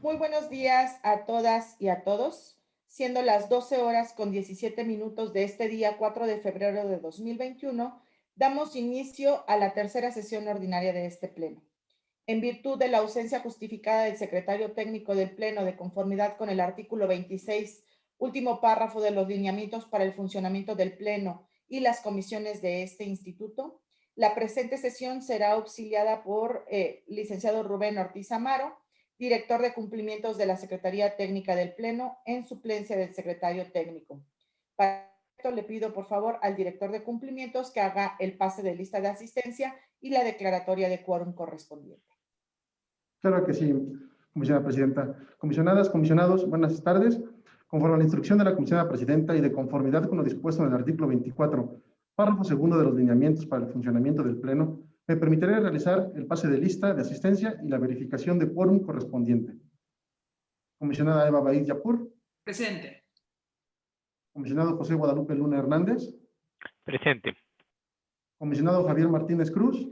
Muy buenos días a todas y a todos. Siendo las 12 horas con 17 minutos de este día 4 de febrero de 2021, damos inicio a la tercera sesión ordinaria de este Pleno. En virtud de la ausencia justificada del secretario técnico del Pleno de conformidad con el artículo 26, último párrafo de los lineamientos para el funcionamiento del Pleno y las comisiones de este instituto, la presente sesión será auxiliada por licenciado Rubén Ortiz Amaro, director de cumplimientos de la Secretaría Técnica del Pleno, en suplencia del secretario técnico. Para esto le pido por favor al director de cumplimientos que haga el pase de lista de asistencia y la declaratoria de quórum correspondiente. Claro que sí, comisionada presidenta. Comisionadas, comisionados, buenas tardes. Conforme a la instrucción de la comisionada presidenta y de conformidad con lo dispuesto en el artículo 24, párrafo segundo de los lineamientos para el funcionamiento del Pleno, me permitiré realizar el pase de lista de asistencia y la verificación de quórum correspondiente. Comisionada Eva Baid Yapur. Presente. Comisionado José Guadalupe Luna Hernández. Presente. Comisionado Javier Martínez Cruz.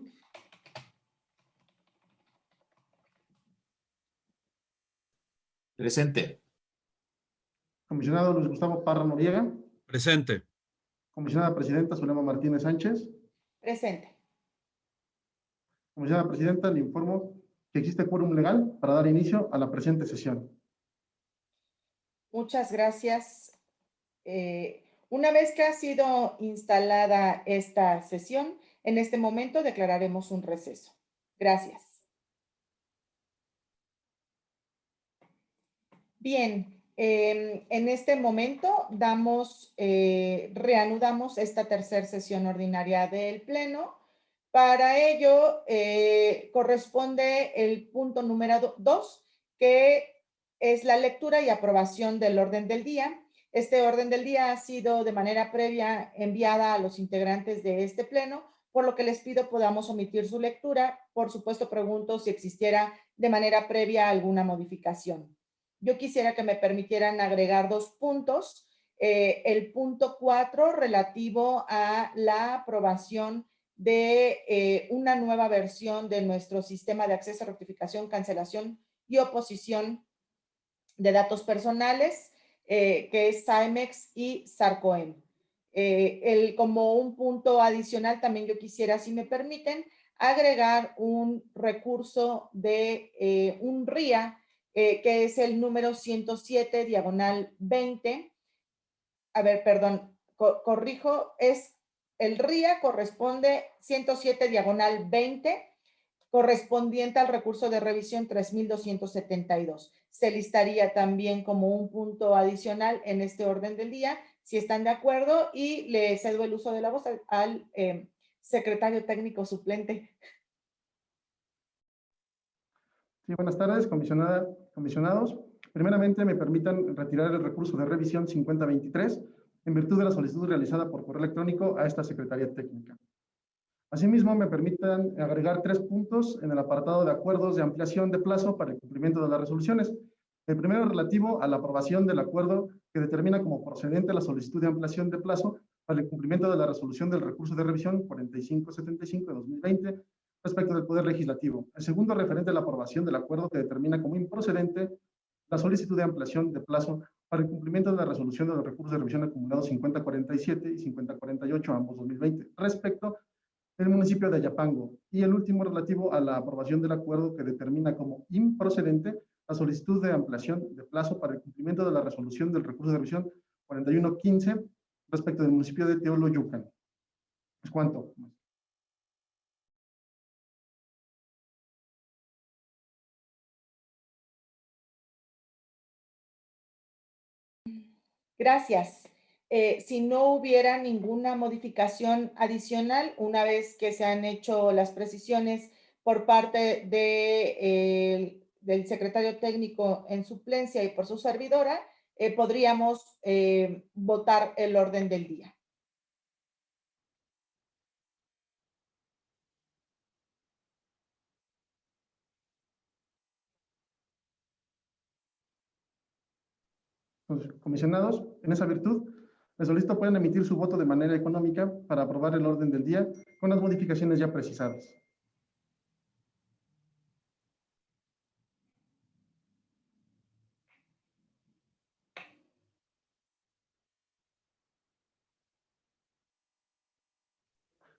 Presente. Comisionado Luis Gustavo Parra Noriega. Presente. Comisionada presidenta Zulema Martínez Sánchez. Presente. Comisionada presidenta, le informo que existe quórum legal para dar inicio a la presente sesión. Muchas gracias. Una vez que ha sido instalada esta sesión, en este momento declararemos un receso. Gracias. Bien, en este momento reanudamos esta tercera sesión ordinaria del Pleno. Para ello, corresponde el punto número 2, que es la lectura y aprobación del orden del día. Este orden del día ha sido de manera previa enviada a los integrantes de este Pleno, por lo que les pido podamos omitir su lectura. Por supuesto, pregunto si existiera de manera previa alguna modificación. Yo quisiera que me permitieran agregar 2 puntos. El punto 4 relativo a la aprobación de una nueva versión de nuestro sistema de acceso, rectificación, cancelación y oposición de datos personales, que es SAEMEX y SARCOEM. Como un punto adicional, también yo quisiera, si me permiten, agregar un recurso de un RIA, que es el número 107, diagonal 20. A ver, perdón, corrijo, es el RIA corresponde 107, diagonal 20, correspondiente al recurso de revisión 3272. Se listaría también como un punto adicional en este orden del día, si están de acuerdo, y le cedo el uso de la voz al secretario técnico suplente. Sí, buenas tardes, comisionada, comisionados. Primeramente, me permitan retirar el recurso de revisión 5023 en virtud de la solicitud realizada por correo electrónico a esta Secretaría Técnica. Asimismo, me permitan agregar 3 puntos en el apartado de acuerdos de ampliación de plazo para el cumplimiento de las resoluciones. El primero relativo a la aprobación del acuerdo que determina como procedente la solicitud de ampliación de plazo para el cumplimiento de la resolución del recurso de revisión 4575 de 2020 respecto del Poder Legislativo. El segundo referente a la aprobación del acuerdo que determina como improcedente la solicitud de ampliación de plazo para el cumplimiento de la resolución de los recursos de revisión acumulados 5047 y 5048, ambos 2020, respecto del municipio de Ayapango. Y el último relativo a la aprobación del acuerdo que determina como improcedente la solicitud de ampliación de plazo para el cumplimiento de la resolución del recurso de revisión 4115 respecto del municipio de Teoloyucan. ¿Es cuánto? Gracias. Si no hubiera ninguna modificación adicional, una vez que se han hecho las precisiones por parte del secretario técnico en suplencia y por su servidora, podríamos votar el orden del día. Comisionados, en esa virtud, les solicito pueden emitir su voto de manera económica para aprobar el orden del día con las modificaciones ya precisadas.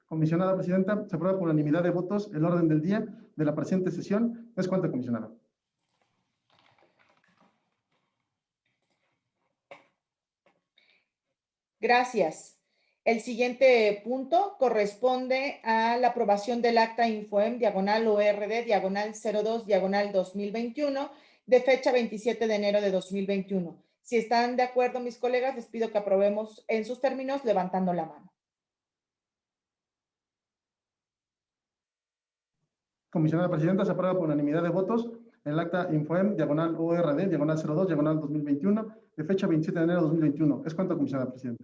Comisionada Presidenta, se aprueba por unanimidad de votos el orden del día de la presente sesión. Es cuanto, comisionada. Gracias. El siguiente punto corresponde a la aprobación del acta Infoem, diagonal ORD, diagonal 02, diagonal 2021, de fecha 27 de enero de 2021. Si están de acuerdo, mis colegas, les pido que aprobemos en sus términos levantando la mano. Comisionada Presidenta, se aprueba por unanimidad de votos el acta Infoem, diagonal ORD, diagonal 02, diagonal 2021, de fecha 27 de enero de 2021. Es cuanto, comisionada Presidenta.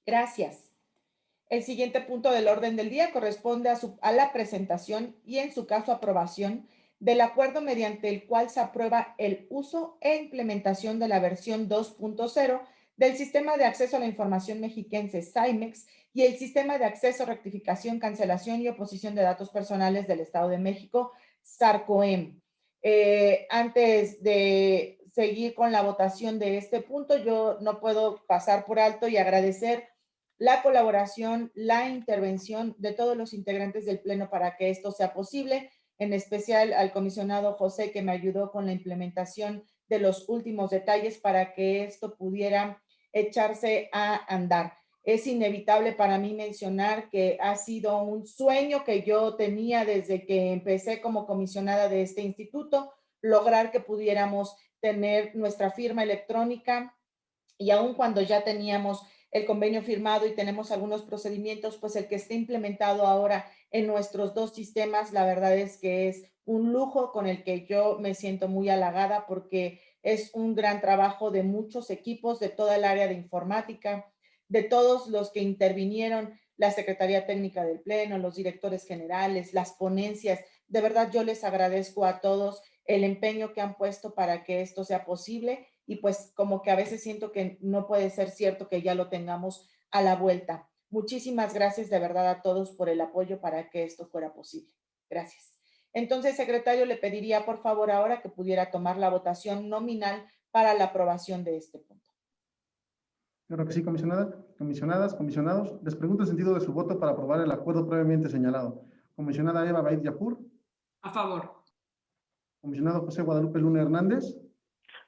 Gracias. El siguiente punto del orden del día corresponde a la presentación y, en su caso, aprobación del acuerdo mediante el cual se aprueba el uso e implementación de la versión 2.0 del Sistema de Acceso a la Información Mexiquense SIMEX y el Sistema de Acceso, Rectificación, Cancelación y Oposición de Datos Personales del Estado de México, SARCOEM. Antes de seguir con la votación de este punto, yo no puedo pasar por alto y agradecer la colaboración, la intervención de todos los integrantes del Pleno para que esto sea posible, en especial al comisionado José, que me ayudó con la implementación de los últimos detalles para que esto pudiera echarse a andar. Es inevitable para mí mencionar que ha sido un sueño que yo tenía desde que empecé como comisionada de este instituto, lograr que pudiéramos tener nuestra firma electrónica, y aun cuando ya teníamos el convenio firmado y tenemos algunos procedimientos, pues el que esté implementado ahora en nuestros dos sistemas, la verdad es que es un lujo con el que yo me siento muy halagada, porque es un gran trabajo de muchos equipos, de toda el área de informática, de todos los que intervinieron, la Secretaría Técnica del Pleno, los directores generales, las ponencias. De verdad, yo les agradezco a todos el empeño que han puesto para que esto sea posible, y pues como que a veces siento que no puede ser cierto que ya lo tengamos a la vuelta. Muchísimas gracias de verdad a todos por el apoyo para que esto fuera posible. Gracias. Entonces, secretario, le pediría por favor ahora que pudiera tomar la votación nominal para la aprobación de este punto. Claro que sí, comisionada. Comisionadas, comisionados, les pregunto el sentido de su voto para aprobar el acuerdo previamente señalado. Comisionada Eva Baid Yapur. A favor. Comisionado José Guadalupe Luna Hernández.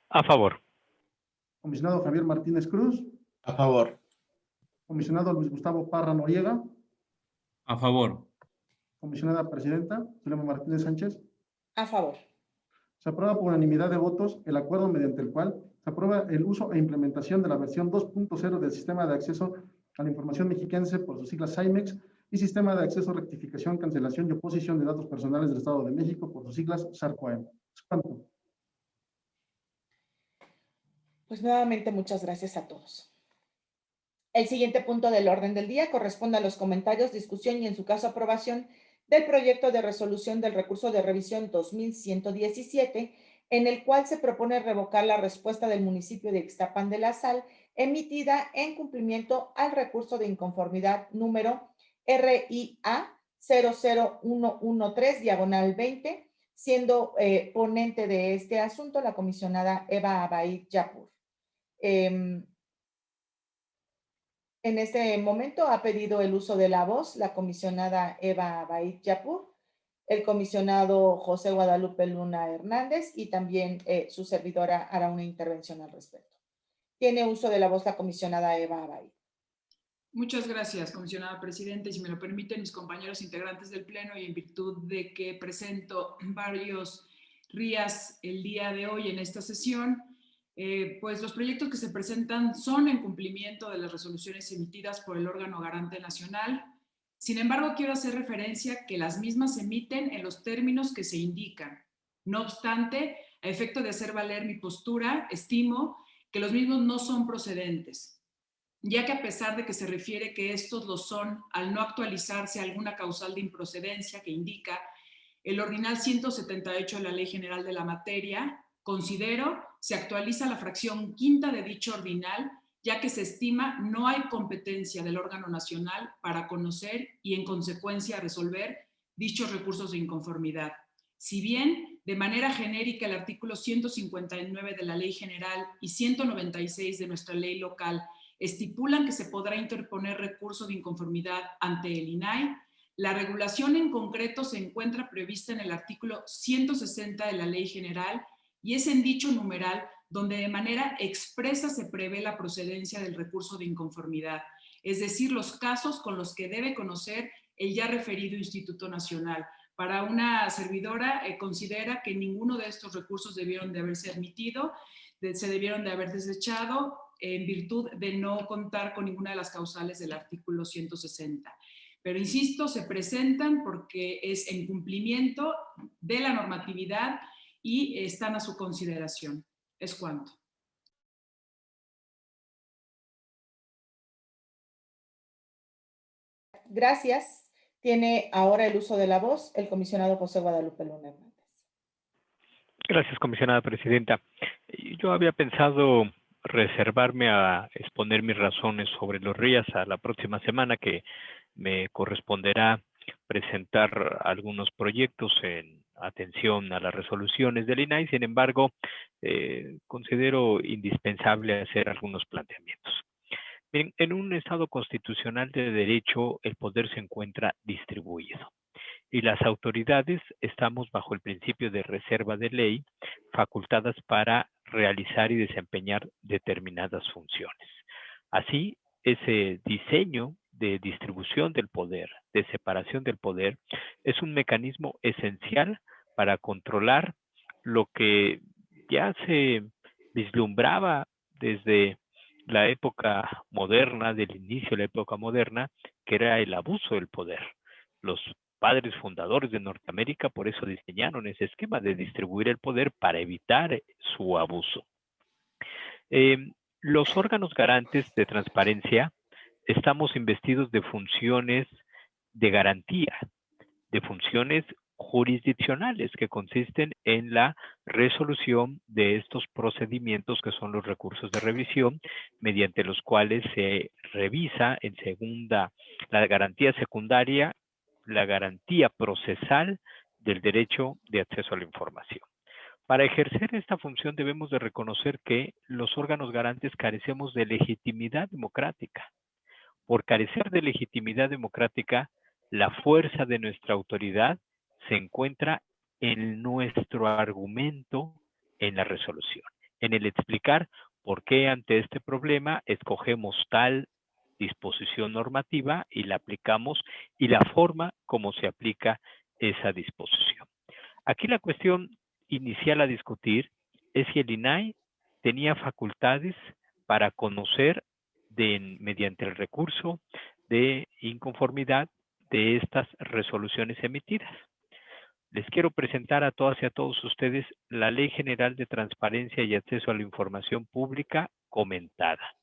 A favor. Comisionado Javier Martínez Cruz. A favor. Comisionado Luis Gustavo Parra Noriega. A favor. Comisionada Presidenta Zulema Martínez Sánchez. A favor. Se aprueba por unanimidad de votos el acuerdo mediante el cual se aprueba el uso e implementación de la versión 2.0 del Sistema de Acceso a la Información Mexiquense, por sus siglas SIMEX, y Sistema de Acceso, Rectificación, Cancelación y Oposición de Datos Personales del Estado de México, por sus siglas SARCOEM. ¿Cuánto? Pues nuevamente muchas gracias a todos. El siguiente punto del orden del día corresponde a los comentarios, discusión y, en su caso, aprobación del proyecto de resolución del recurso de revisión 2117, en el cual se propone revocar la respuesta del municipio de Ixtapan de la Sal emitida en cumplimiento al recurso de inconformidad número RIA 00113/20, siendo ponente de este asunto la comisionada Eva Baid Yapur. En este momento ha pedido el uso de la voz la comisionada Eva Baid Yapur, el comisionado José Guadalupe Luna Hernández, y también su servidora hará una intervención al respecto. Tiene uso de la voz la comisionada Eva Baid. Muchas gracias, comisionada presidenta. Y si me lo permiten mis compañeros integrantes del Pleno, y en virtud de que presento varios RIAs el día de hoy en esta sesión, pues los proyectos que se presentan son en cumplimiento de las resoluciones emitidas por el órgano garante nacional. Sin embargo, quiero hacer referencia que las mismas se emiten en los términos que se indican. No obstante, a efecto de hacer valer mi postura, estimo que los mismos no son procedentes, ya que a pesar de que se refiere que estos lo son al no actualizarse alguna causal de improcedencia que indica el ordinal 178 de la Ley General de la Materia, considero se actualiza la fracción quinta de dicho ordinal, ya que se estima no hay competencia del órgano nacional para conocer y, en consecuencia, resolver dichos recursos de inconformidad. Si bien, de manera genérica, el artículo 159 de la Ley General y 196 de nuestra ley local estipulan que se podrá interponer recurso de inconformidad ante el INAI. La regulación en concreto se encuentra prevista en el artículo 160 de la Ley General y es en dicho numeral donde de manera expresa se prevé la procedencia del recurso de inconformidad, es decir, los casos con los que debe conocer el ya referido Instituto Nacional. Para una servidora, considera que ninguno de estos recursos debieron de haberse admitido, se debieron de haber desechado en virtud de no contar con ninguna de las causales del artículo 160. Pero insisto, se presentan porque es en cumplimiento de la normatividad y están a su consideración. Es cuanto. Gracias. Tiene ahora el uso de la voz el comisionado José Guadalupe Luna Hernández. Gracias, comisionada presidenta. Yo había pensado reservarme a exponer mis razones sobre los RIAS a la próxima semana, que me corresponderá presentar algunos proyectos en atención a las resoluciones del INAI. Sin embargo, considero indispensable hacer algunos planteamientos. Miren, en un Estado constitucional de derecho, el poder se encuentra distribuido y las autoridades estamos bajo el principio de reserva de ley, facultadas para realizar y desempeñar determinadas funciones. Así, ese diseño de distribución del poder, de separación del poder, es un mecanismo esencial para controlar lo que ya se vislumbraba desde la época moderna, del inicio de la época moderna, que era el abuso del poder. Los padres fundadores de Norteamérica por eso diseñaron ese esquema de distribuir el poder para evitar su abuso. Los órganos garantes de transparencia estamos investidos de funciones de garantía, de funciones jurisdiccionales que consisten en la resolución de estos procedimientos que son los recursos de revisión, mediante los cuales se revisa en segunda la garantía secundaria, la garantía procesal del derecho de acceso a la información. Para ejercer esta función debemos de reconocer que los órganos garantes carecemos de legitimidad democrática. Por carecer de legitimidad democrática, la fuerza de nuestra autoridad se encuentra en nuestro argumento en la resolución, en el explicar por qué ante este problema escogemos tal disposición normativa y la aplicamos y la forma como se aplica esa disposición. Aquí la cuestión inicial a discutir es si el INAI tenía facultades para conocer mediante el recurso de inconformidad de estas resoluciones emitidas. Les quiero presentar a todas y a todos ustedes la Ley General de Transparencia y Acceso a la Información Pública comentada,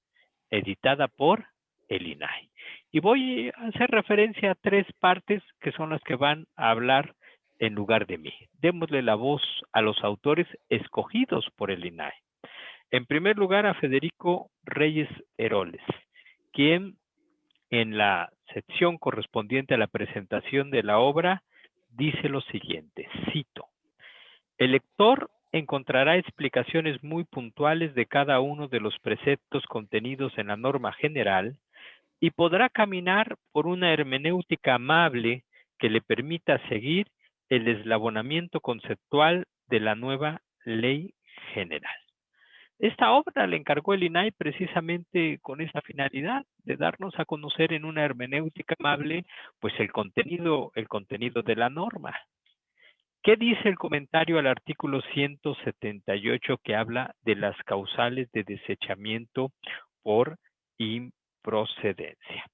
editada por el INAI. Y voy a hacer referencia a tres partes que son las que van a hablar en lugar de mí. Démosle la voz a los autores escogidos por el INAI. En primer lugar, a Federico Reyes Heroles, quien en la sección correspondiente a la presentación de la obra dice lo siguiente, cito: el lector encontrará explicaciones muy puntuales de cada uno de los preceptos contenidos en la norma general y podrá caminar por una hermenéutica amable que le permita seguir el eslabonamiento conceptual de la nueva ley general. Esta obra le encargó el INAI precisamente con esa finalidad de darnos a conocer en una hermenéutica amable, pues el contenido de la norma. ¿Qué dice el comentario al artículo 178 que habla de las causales de desechamiento por improcedencia?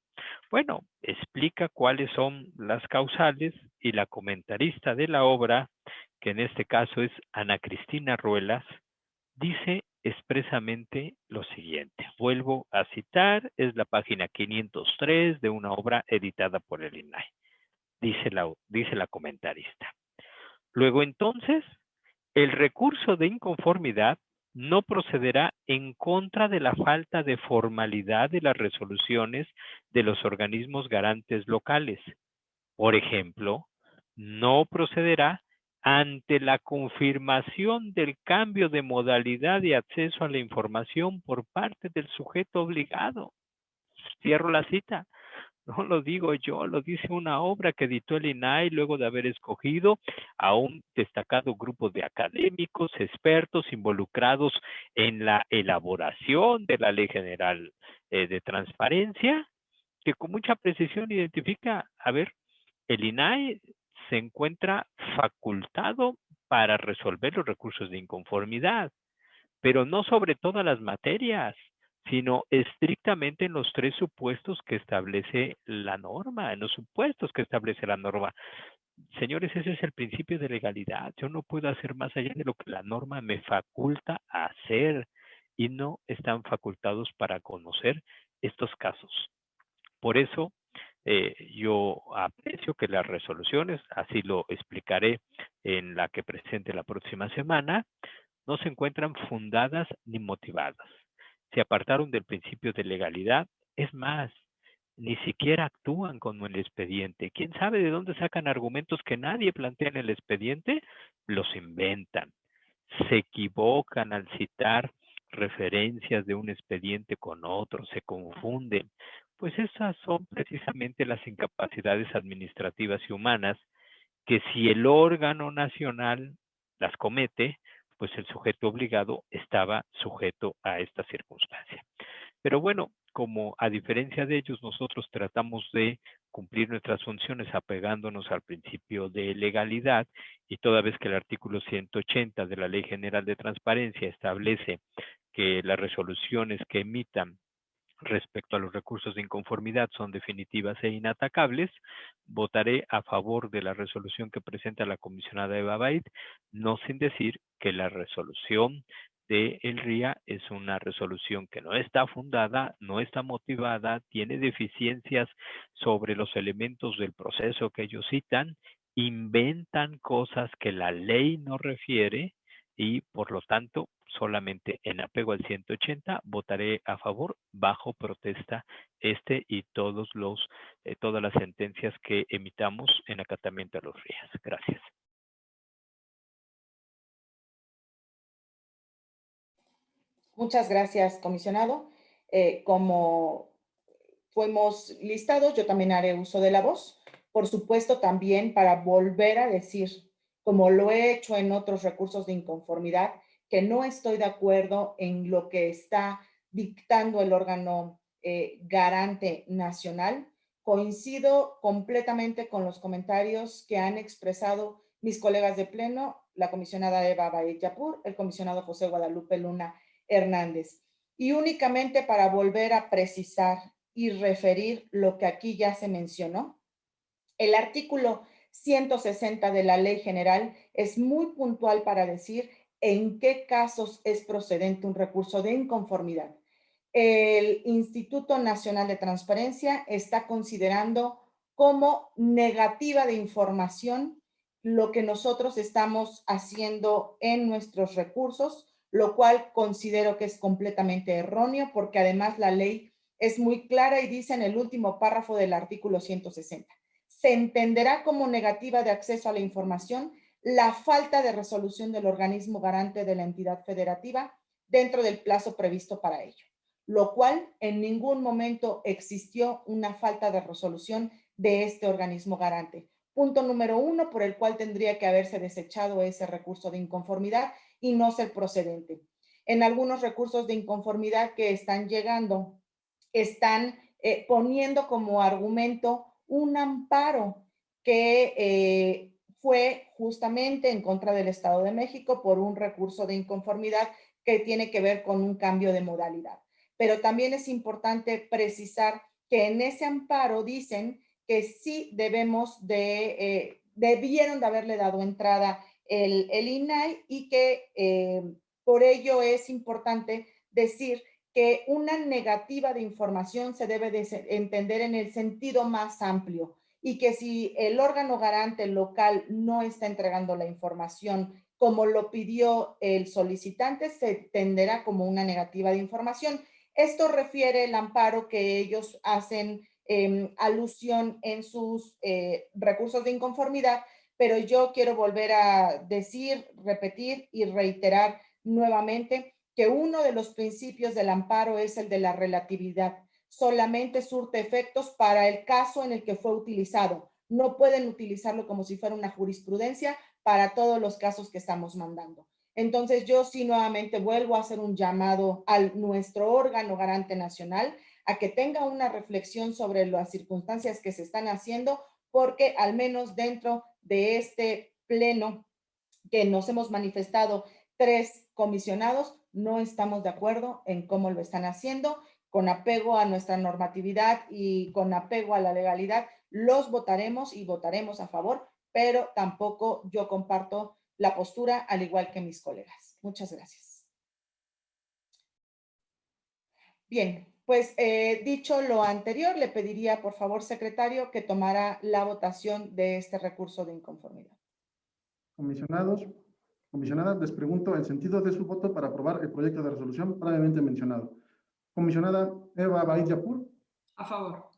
Bueno, explica cuáles son las causales y la comentarista de la obra, que en este caso es Ana Cristina Ruelas, dice expresamente lo siguiente. Vuelvo a citar, es la página 503 de una obra editada por el INAI. Dice la comentarista. Luego entonces, el recurso de inconformidad no procederá en contra de la falta de formalidad de las resoluciones de los organismos garantes locales. Por ejemplo, no procederá ante la confirmación del cambio de modalidad de acceso a la información por parte del sujeto obligado. Cierro la cita. No lo digo yo, lo dice una obra que editó el INAI luego de haber escogido a un destacado grupo de académicos, expertos involucrados en la elaboración de la Ley General de Transparencia, que con mucha precisión identifica, a ver, el INAI se encuentra facultado para resolver los recursos de inconformidad, pero no sobre todas las materias, sino estrictamente en los 3 supuestos que establece la norma, en los supuestos que establece la norma. Señores, ese es el principio de legalidad. Yo no puedo hacer más allá de lo que la norma me faculta a hacer y no están facultados para conocer estos casos. Por eso, yo aprecio que las resoluciones, así lo explicaré en la que presente la próxima semana, no se encuentran fundadas ni motivadas. Se apartaron del principio de legalidad. Es más, ni siquiera actúan como el expediente. ¿Quién sabe de dónde sacan argumentos que nadie plantea en el expediente? Los inventan. Se equivocan al citar referencias de un expediente con otro, se confunden. Pues esas son precisamente las incapacidades administrativas y humanas que si el órgano nacional las comete, pues el sujeto obligado estaba sujeto a esta circunstancia. Pero bueno, como a diferencia de ellos, nosotros tratamos de cumplir nuestras funciones apegándonos al principio de legalidad y toda vez que el artículo 180 de la Ley General de Transparencia establece que las resoluciones que emitan respecto a los recursos de inconformidad son definitivas e inatacables, votaré a favor de la resolución que presenta la comisionada Eva Bait, no sin decir que la resolución de el RIA es una resolución que no está fundada, no está motivada, tiene deficiencias sobre los elementos del proceso que ellos citan, inventan cosas que la ley no refiere y por lo tanto solamente en apego al 180 votaré a favor bajo protesta y todas las sentencias que emitamos en acatamiento a los RIAs. Gracias. Muchas gracias, comisionado. Como fuimos listados, yo también haré uso de la voz. Por supuesto, también para volver a decir, como lo he hecho en otros recursos de inconformidad, que no estoy de acuerdo en lo que está dictando el órgano garante nacional. Coincido completamente con los comentarios que han expresado mis colegas de pleno, la comisionada Eva Bait Yapur, el comisionado José Guadalupe Luna Hernández. Y únicamente para volver a precisar y referir lo que aquí ya se mencionó, el artículo 160 de la Ley General es muy puntual para decir en qué casos es procedente un recurso de inconformidad. El Instituto Nacional de Transparencia está considerando como negativa de información lo que nosotros estamos haciendo en nuestros recursos, lo cual considero que es completamente erróneo porque además la ley es muy clara y dice en el último párrafo del artículo 160. Se entenderá como negativa de acceso a la información la falta de resolución del organismo garante de la entidad federativa dentro del plazo previsto para ello, lo cual en ningún momento existió una falta de resolución de este organismo garante. Punto número 1, por el cual tendría que haberse desechado ese recurso de inconformidad y no ser procedente. En algunos recursos de inconformidad que están llegando, están poniendo como argumento un amparo que fue justamente en contra del Estado de México por un recurso de inconformidad que tiene que ver con un cambio de modalidad. Pero también es importante precisar que en ese amparo dicen que sí debieron de haberle dado entrada el INAI y que por ello es importante decir que una negativa de información se debe de entender en el sentido más amplio y que si el órgano garante local no está entregando la información como lo pidió el solicitante, se entenderá como una negativa de información. Esto refiere el amparo que ellos hacen alusión en sus recursos de inconformidad pero yo quiero volver a decir, repetir y reiterar nuevamente que uno de los principios del amparo es el de la relatividad. Solamente surte efectos para el caso en el que fue utilizado. No pueden utilizarlo como si fuera una jurisprudencia para todos los casos que estamos mandando. Entonces, yo sí nuevamente vuelvo a hacer un llamado a nuestro órgano garante nacional a que tenga una reflexión sobre las circunstancias que se están haciendo, porque al menos dentro de este pleno que nos hemos manifestado 3 comisionados, no estamos de acuerdo en cómo lo están haciendo. Con apego a nuestra normatividad y con apego a la legalidad, los votaremos y votaremos a favor, pero tampoco yo comparto la postura, al igual que mis colegas. Muchas gracias. Bien, pues dicho lo anterior, le pediría, por favor, secretario, que tomara la votación de este recurso de inconformidad. Comisionados, comisionadas, les pregunto el sentido de su voto para aprobar el proyecto de resolución previamente mencionado. Comisionada Eva Baid Yapur. A favor.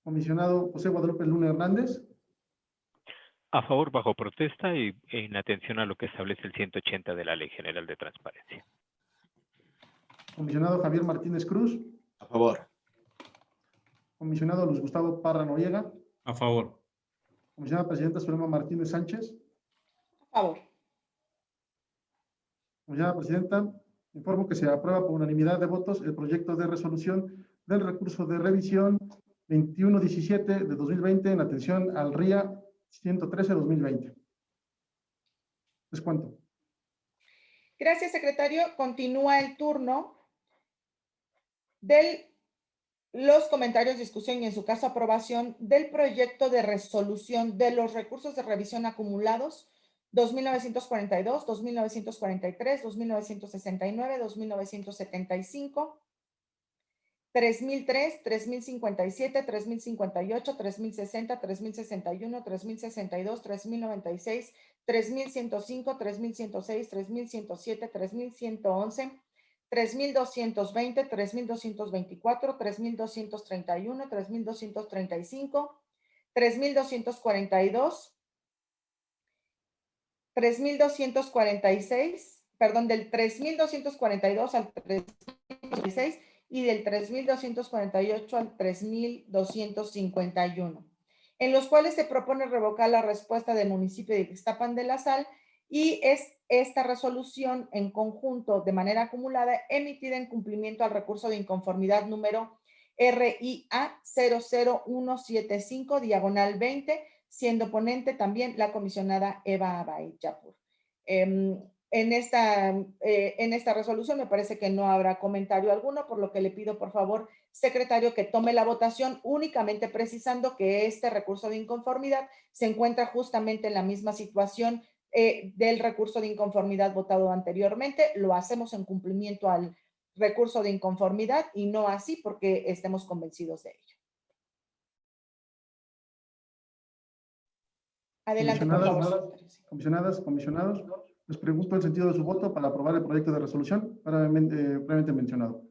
Comisionado José Guadalupe Luna Hernández. A favor bajo protesta y en atención a lo que establece el 180 de la Ley General de Transparencia. Comisionado Javier Martínez Cruz. A favor. Comisionado Luis Gustavo Parra Noriega. A favor. Comisionada Presidenta Zulema Martínez Sánchez. A favor. Comisionada Presidenta, informo que se aprueba por unanimidad de votos el proyecto de resolución del recurso de revisión 2117 de 2020 en atención al RIA 113-2020. ¿Es cuánto? Gracias, secretario. Continúa el turno de los comentarios, discusión y en su caso aprobación del proyecto de resolución de los recursos de revisión acumulados 2942, 2943, 2969, 2975, 3003, 3057, 3058, 3060, 3061, 3062, 3096, 3105, 3106, 3107, 3111, 3220, 3224, 3231, 3235, 3242, 3246, perdón, del 3242 al 3246 y del 3248 al 3251, en los cuales se propone revocar la respuesta del municipio de Ixtapan de la Sal, y es esta resolución en conjunto de manera acumulada emitida en cumplimiento al recurso de inconformidad número RIA 00175 diagonal 20, siendo ponente también la comisionada Eva Baid Yapur. En esta resolución me parece que no habrá comentario alguno, por lo que le pido, por favor, secretario, que tome la votación, únicamente precisando que este recurso de inconformidad se encuentra justamente en la misma situación del recurso de inconformidad votado anteriormente. Lo hacemos en cumplimiento al recurso de inconformidad y no así porque estemos convencidos de ello. Adelante, por favor. Comisionados, les pregunto el sentido de su voto para aprobar el proyecto de resolución previamente mencionado.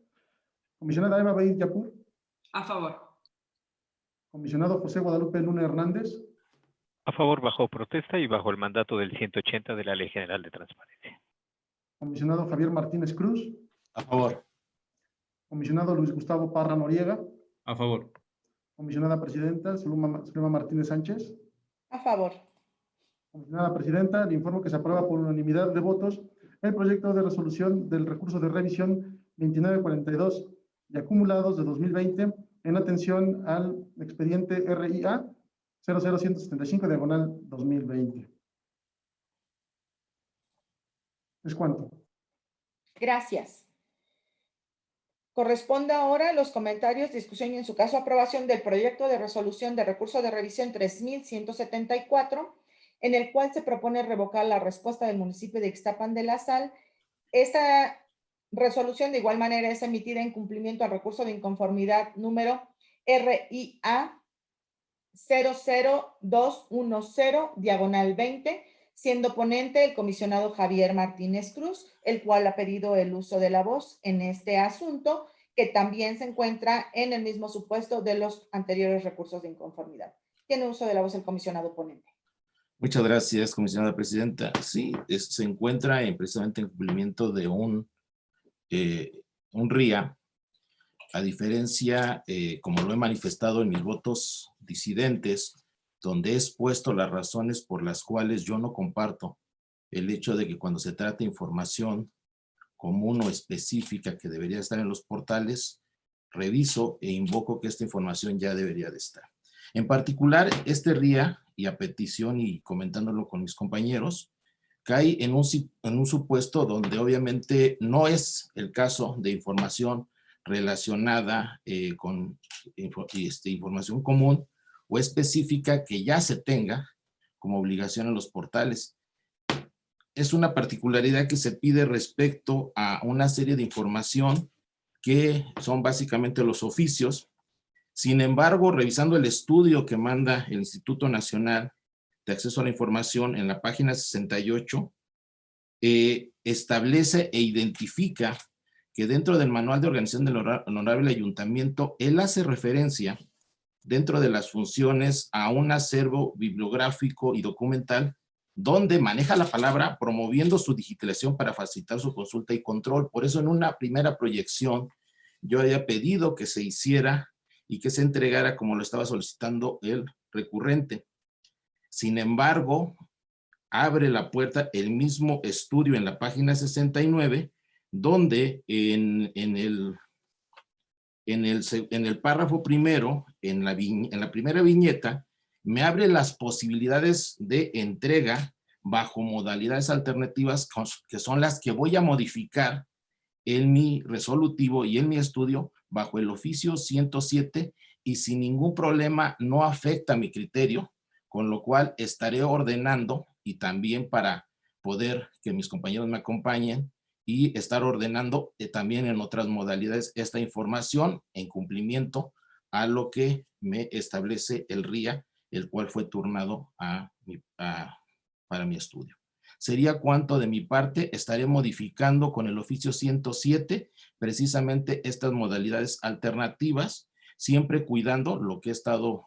Comisionada Eva Baid Yapur. A favor. Comisionado José Guadalupe Luna Hernández. A favor bajo protesta y bajo el mandato del 180 de la Ley General de Transparencia. Comisionado Javier Martínez Cruz. A favor. Comisionado Luis Gustavo Parra Noriega. A favor. Comisionada Presidenta Zulema Martínez Sánchez. A favor. Comisionada Presidenta, le informo que se aprueba por unanimidad de votos el proyecto de resolución del recurso de revisión 2942 y acumulados de 2020 en atención al expediente RIA 00175 diagonal 2020. ¿Es cuánto? Gracias. Corresponde ahora los comentarios, discusión y en su caso aprobación del proyecto de resolución de recurso de revisión 3174, en el cual se propone revocar la respuesta del municipio de Ixtapan de la Sal. Esta resolución de igual manera es emitida en cumplimiento al recurso de inconformidad número RIA 00210 diagonal 20, siendo ponente el comisionado Javier Martínez Cruz, el cual ha pedido el uso de la voz en este asunto, que también se encuentra en el mismo supuesto de los anteriores recursos de inconformidad. Tiene uso de la voz el comisionado ponente. Muchas gracias, comisionada presidenta. Sí, se encuentra precisamente en cumplimiento de un RIA, a diferencia, como lo he manifestado en mis votos disidentes, donde he expuesto las razones por las cuales yo no comparto el hecho de que cuando se trata de información común o específica que debería estar en los portales, reviso e invoco que esta información ya debería de estar. En particular, este RIA, y a petición y comentándolo con mis compañeros, cae en un supuesto donde obviamente no es el caso de información relacionada con información común o específica que ya se tenga como obligación en los portales. Es una particularidad que se pide respecto a una serie de información que son básicamente los oficios. Sin embargo, revisando el estudio que manda el Instituto Nacional de Acceso a la Información en la página 68, establece e identifica que dentro del manual de organización del Honorable Ayuntamiento, él hace referencia dentro de las funciones a un acervo bibliográfico y documental donde maneja la palabra promoviendo su digitalización para facilitar su consulta y control. Por eso en una primera proyección yo había pedido que se hiciera y que se entregara como lo estaba solicitando el recurrente. Sin embargo, abre la puerta el mismo estudio en la página 69, donde en el párrafo primero, en la primera viñeta, me abre las posibilidades de entrega bajo modalidades alternativas que son las que voy a modificar en mi resolutivo y en mi estudio bajo el oficio 107 y sin ningún problema no afecta mi criterio, con lo cual estaré ordenando y también para poder que mis compañeros me acompañen y estar ordenando también en otras modalidades esta información en cumplimiento a lo que me establece el RIA, el cual fue turnado para mi estudio. Sería cuanto de mi parte. Estaré modificando con el oficio 107 precisamente estas modalidades alternativas, siempre cuidando lo que he estado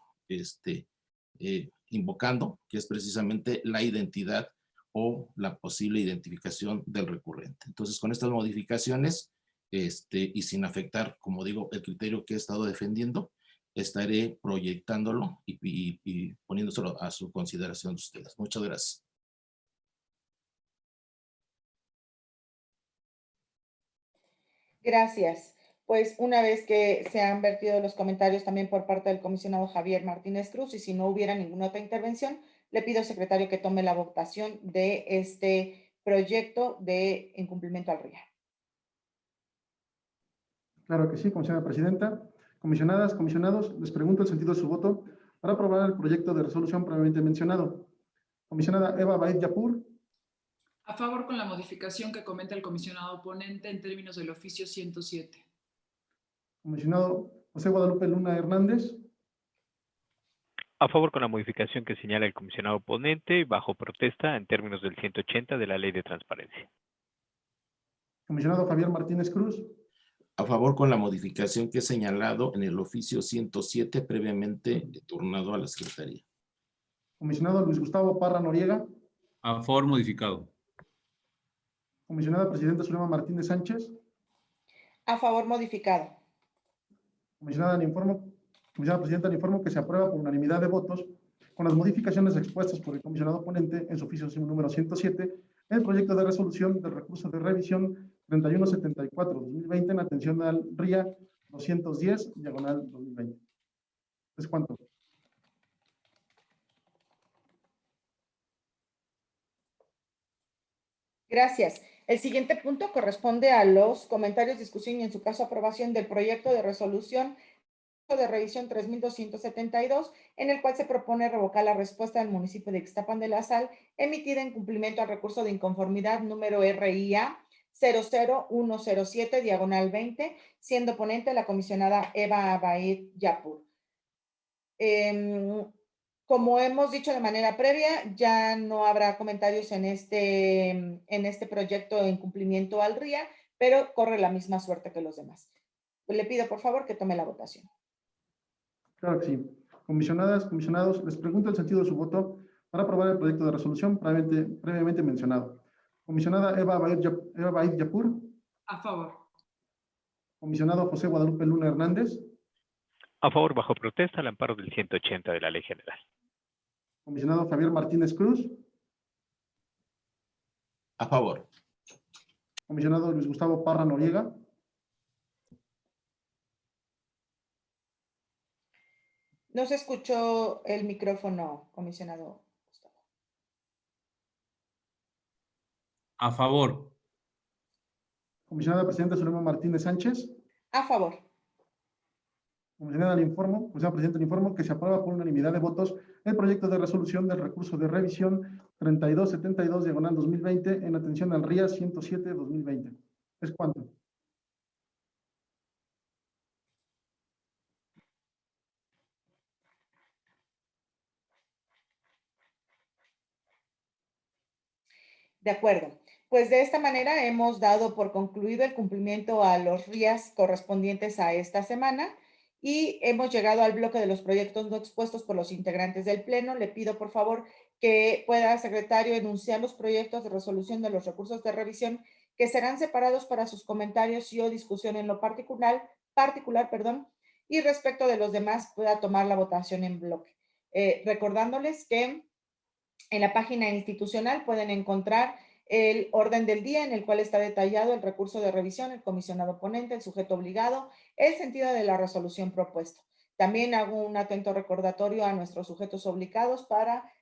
invocando, que es precisamente la identidad o la posible identificación del recurrente. Entonces, con estas modificaciones y sin afectar, como digo, el criterio que he estado defendiendo, estaré proyectándolo y poniéndoselo a su consideración de ustedes. Muchas gracias. Gracias. Pues una vez que se han vertido los comentarios también por parte del comisionado Javier Martínez Cruz, y si no hubiera ninguna otra intervención, le pido al secretario que tome la votación de este proyecto de incumplimiento al RIA. Claro que sí, comisionada presidenta. Comisionadas, comisionados, les pregunto el sentido de su voto para aprobar el proyecto de resolución previamente mencionado. Comisionada Eva Baez Yapur. A favor con la modificación que comenta el comisionado ponente en términos del oficio 107. Comisionado José Guadalupe Luna Hernández. A favor con la modificación que señala el comisionado ponente bajo protesta en términos del 180 de la Ley de Transparencia. Comisionado Javier Martínez Cruz. A favor con la modificación que he señalado en el oficio 107 previamente turnado a la Secretaría. Comisionado Luis Gustavo Parra Noriega. A favor modificado. Comisionada presidenta Zulema Martínez Sánchez. A favor modificado. Comisionada presidenta, le informo que se aprueba por unanimidad de votos con las modificaciones expuestas por el comisionado ponente en su oficio número 107 el proyecto de resolución del recurso de revisión 3174-2020 en atención al RIA 210/2020. ¿Es cuánto? Gracias. El siguiente punto corresponde a los comentarios, discusión y en su caso aprobación del proyecto de resolución de revisión 3272, en el cual se propone revocar la respuesta del municipio de Ixtapan de la Sal emitida en cumplimiento al recurso de inconformidad número RIA 00107/20, siendo ponente la comisionada Eva Baez Yapur. Como hemos dicho de manera previa, ya no habrá comentarios en este proyecto de incumplimiento al RIA, pero corre la misma suerte que los demás. Le pido, por favor, que tome la votación. Claro que sí. Comisionadas, comisionados, les pregunto el sentido de su voto para aprobar el proyecto de resolución previamente mencionado. Comisionada Eva Baid Yapur. A favor. Comisionado José Guadalupe Luna Hernández. A favor, bajo protesta, al amparo del 180 de la Ley General. Comisionado Javier Martínez Cruz. A favor. Comisionado Luis Gustavo Parra Noriega. No se escuchó el micrófono, comisionado Gustavo. A favor. Comisionada Presidenta Zulema Martínez Sánchez. A favor. Comisionada Presidenta, le informo que se aprueba por unanimidad de votos el proyecto de resolución del recurso de revisión 3272/2020 en atención al RIA 107/2020. ¿Es cuánto? De acuerdo. Pues de esta manera hemos dado por concluido el cumplimiento a los RIAs correspondientes a esta semana y hemos llegado al bloque de los proyectos no expuestos por los integrantes del Pleno. Le pido, por favor, que pueda, secretario, enunciar los proyectos de resolución de los recursos de revisión que serán separados para sus comentarios y o discusión en lo particular, y respecto de los demás pueda tomar la votación en bloque. Recordándoles que en la página institucional pueden encontrar el orden del día en el cual está detallado el recurso de revisión, el comisionado ponente, el sujeto obligado, el sentido de la resolución propuesta. También hago un atento recordatorio a nuestros sujetos obligados para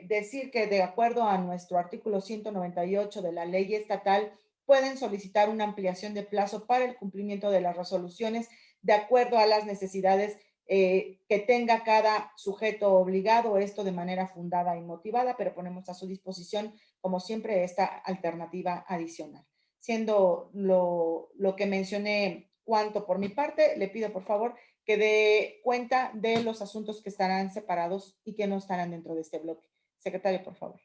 decir que de acuerdo a nuestro artículo 198 de la ley estatal, pueden solicitar una ampliación de plazo para el cumplimiento de las resoluciones de acuerdo a las necesidades que tenga cada sujeto obligado, esto de manera fundada y motivada, pero ponemos a su disposición, como siempre, esta alternativa adicional. Siendo lo que mencioné cuanto por mi parte, le pido por favor que dé cuenta de los asuntos que estarán separados y que no estarán dentro de este bloque. Secretario, por favor.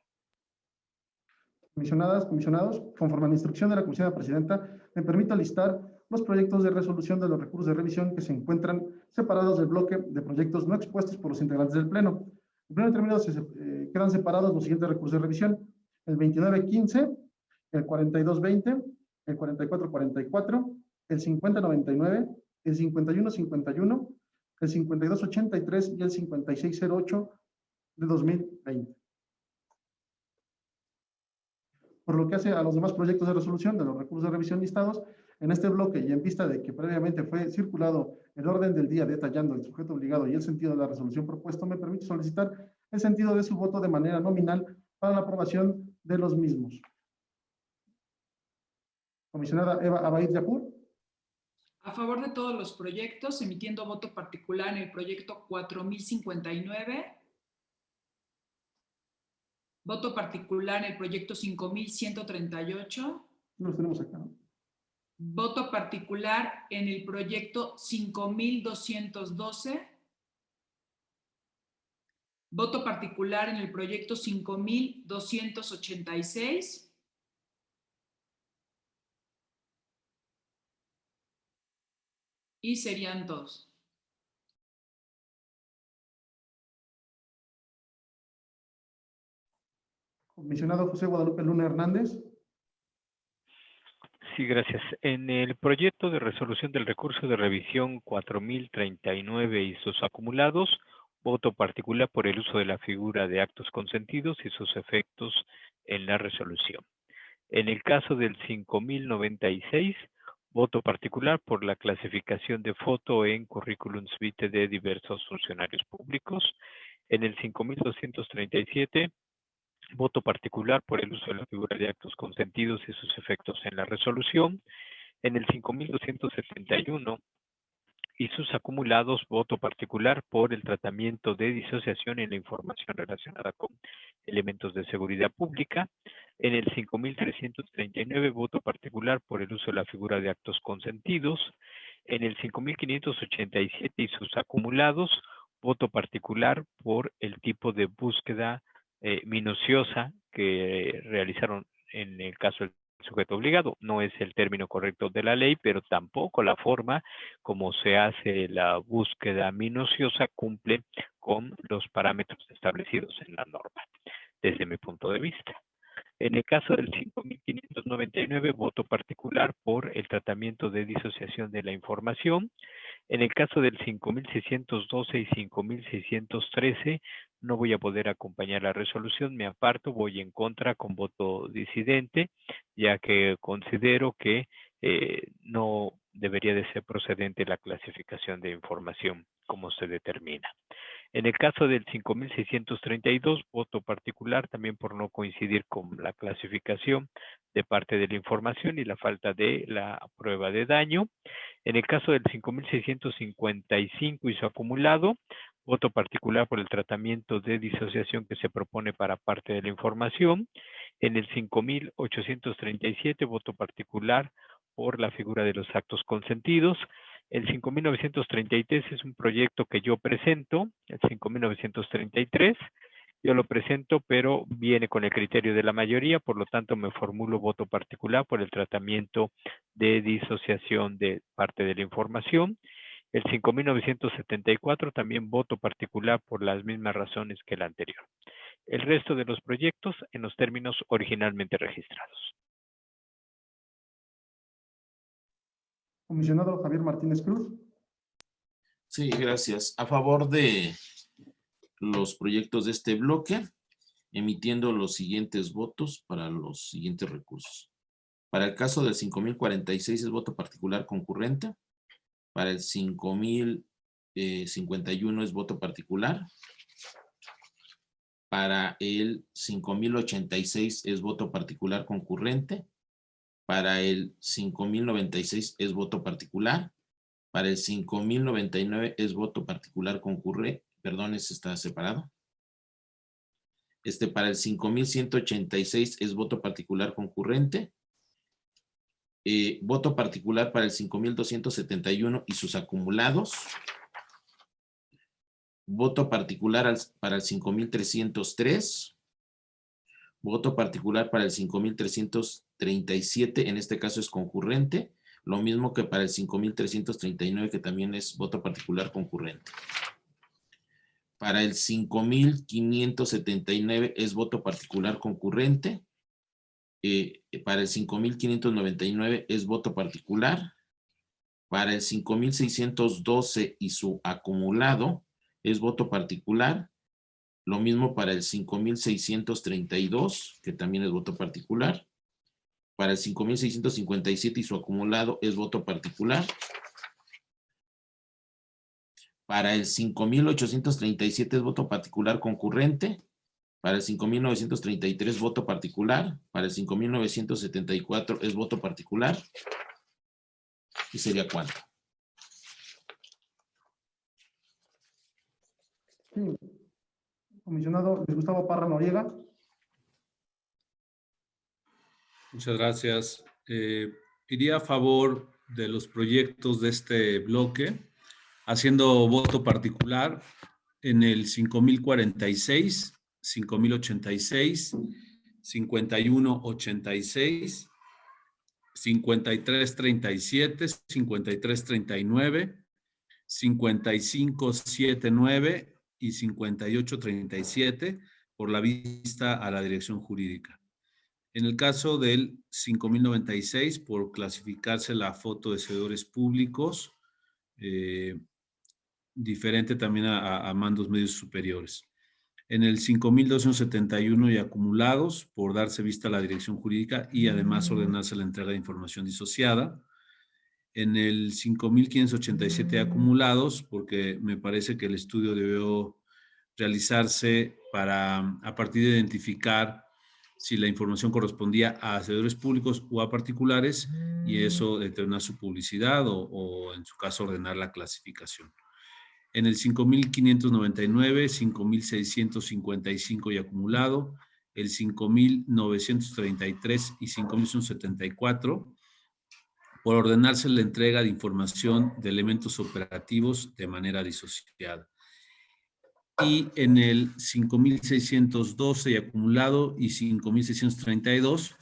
Comisionadas, comisionados, conforme a la instrucción de la comisionada presidenta, me permito listar los proyectos de resolución de los recursos de revisión que se encuentran separados del bloque de proyectos no expuestos por los integrantes del Pleno. En primer término, quedan separados los siguientes recursos de revisión: el 2915, el 4220, el 4444, el 5099, el 5151, el 5283 y el 5608 de 2020. Por lo que hace a los demás proyectos de resolución de los recursos de revisión listados, en este bloque y en vista de que previamente fue circulado el orden del día detallando el sujeto obligado y el sentido de la resolución propuesta, me permite solicitar el sentido de su voto de manera nominal para la aprobación de los mismos. Comisionada Eva Baid Yapur. A favor de todos los proyectos, emitiendo voto particular en el proyecto 4059. Voto particular en el proyecto 5138. Los tenemos acá, ¿no? Voto particular en el proyecto 5212. Voto particular en el proyecto 5286. Y serían todos. Comisionado José Guadalupe Luna Hernández. Sí, gracias. En el proyecto de resolución del recurso de revisión 4039 y sus acumulados, voto particular por el uso de la figura de actos consentidos y sus efectos en la resolución. En el caso del 5096, voto particular por la clasificación de foto en currículums vitae de diversos funcionarios públicos. En el 5237, voto particular por el uso de la figura de actos consentidos y sus efectos en la resolución. En el 5271 y sus acumulados, voto particular por el tratamiento de disociación en la información relacionada con elementos de seguridad pública. En el 5339, voto particular por el uso de la figura de actos consentidos. En el 5587 y sus acumulados, voto particular por el tipo de búsqueda minuciosa que realizaron en el caso del sujeto obligado. No es el término correcto de la ley, pero tampoco la forma como se hace la búsqueda minuciosa cumple con los parámetros establecidos en la norma, desde mi punto de vista. En el caso del 5.599, voto particular por el tratamiento de disociación de la información. En el caso del 5.612 y 5.613, no voy a poder acompañar la resolución, me aparto, voy en contra con voto disidente, ya que considero que no debería de ser procedente la clasificación de información como se determina. En el caso del 5.632, voto particular también por no coincidir con la clasificación de parte de la información y la falta de la prueba de daño. En el caso del 5.655 y su acumulado, voto particular por el tratamiento de disociación que se propone para parte de la información. En el 5.837, voto particular por la figura de los actos consentidos. El 5.933 es un proyecto que yo presento, el 5.933. Yo lo presento, pero viene con el criterio de la mayoría, por lo tanto me formulo voto particular por el tratamiento de disociación de parte de la información. El 5.974 también voto particular por las mismas razones que el anterior. El resto de los proyectos en los términos originalmente registrados. Comisionado Javier Martínez Cruz. Sí, gracias. A favor de los proyectos de este bloque, emitiendo los siguientes votos para los siguientes recursos. Para el caso del 5.046 es voto particular concurrente. Para el 5.051 es voto particular. Para el 5.086 es voto particular concurrente. Para el 5.096 es voto particular. Para el 5.099 es voto particular concurrente. Perdón, ese está separado. Para el 5.186 es voto particular concurrente. Voto particular para el 5.271 y sus acumulados. Voto particular para el 5.303. Voto particular para el 5.337, en este caso es concurrente. Lo mismo que para el 5.339, que también es voto particular concurrente. Para el 5.579 es voto particular concurrente. Para el 5.599 es voto particular. Para el 5.612 y su acumulado es voto particular. Lo mismo para el 5.632, que también es voto particular. Para el 5.657 y su acumulado es voto particular. Para el 5.837 es voto particular concurrente. Para el 5.933 voto particular. Para el 5.974 es voto particular. ¿Y sería cuánto? Sí. Comisionado Luis Gustavo Parra Noriega. Muchas gracias. Iría a favor de los proyectos de este bloque, haciendo voto particular en el 5.046, 5.086, 51.86, 53.37, 53.39, 55.79 y 58.37 por la vista a la dirección jurídica. En el caso del 5.096, por clasificarse la foto de servidores públicos, diferente también a mandos medios superiores. En el 5.271 y acumulados, por darse vista a la dirección jurídica y además ordenarse la entrega de información disociada. En el 5.587 acumulados, porque me parece que el estudio debió realizarse a partir de identificar si la información correspondía a servidores públicos o a particulares, y eso determinar su publicidad o en su caso ordenar la clasificación. En el 5.599, 5.655 y acumulado, el 5.933 y 5.174, por ordenarse la entrega de información de elementos operativos de manera disociada. Y en el 5.612 y acumulado y 5.632,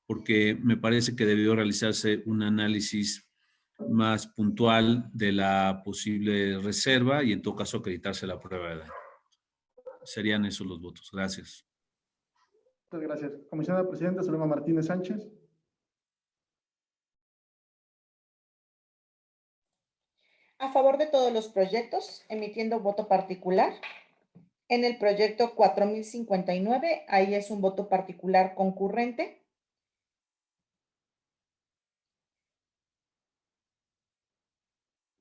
porque me parece que debió realizarse un análisis más puntual de la posible reserva y en todo caso acreditarse la prueba de daño. Serían esos los votos. Gracias. Muchas gracias. Comisionada Presidenta Zulema Martínez Sánchez. A favor de todos los proyectos, emitiendo voto particular. En el proyecto 4059, ahí es un voto particular concurrente.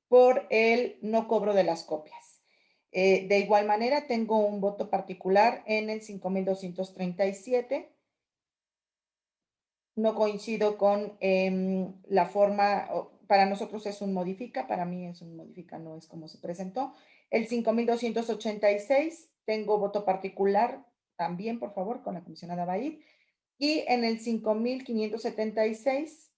Por el no cobro de las copias. De igual manera, tengo un voto particular en el 5237. No coincido con la forma, para nosotros es un modifica, para mí es un modifica, no es como se presentó. El 5286, tengo voto particular también, por favor, con la comisionada Baid. Y en el 5576,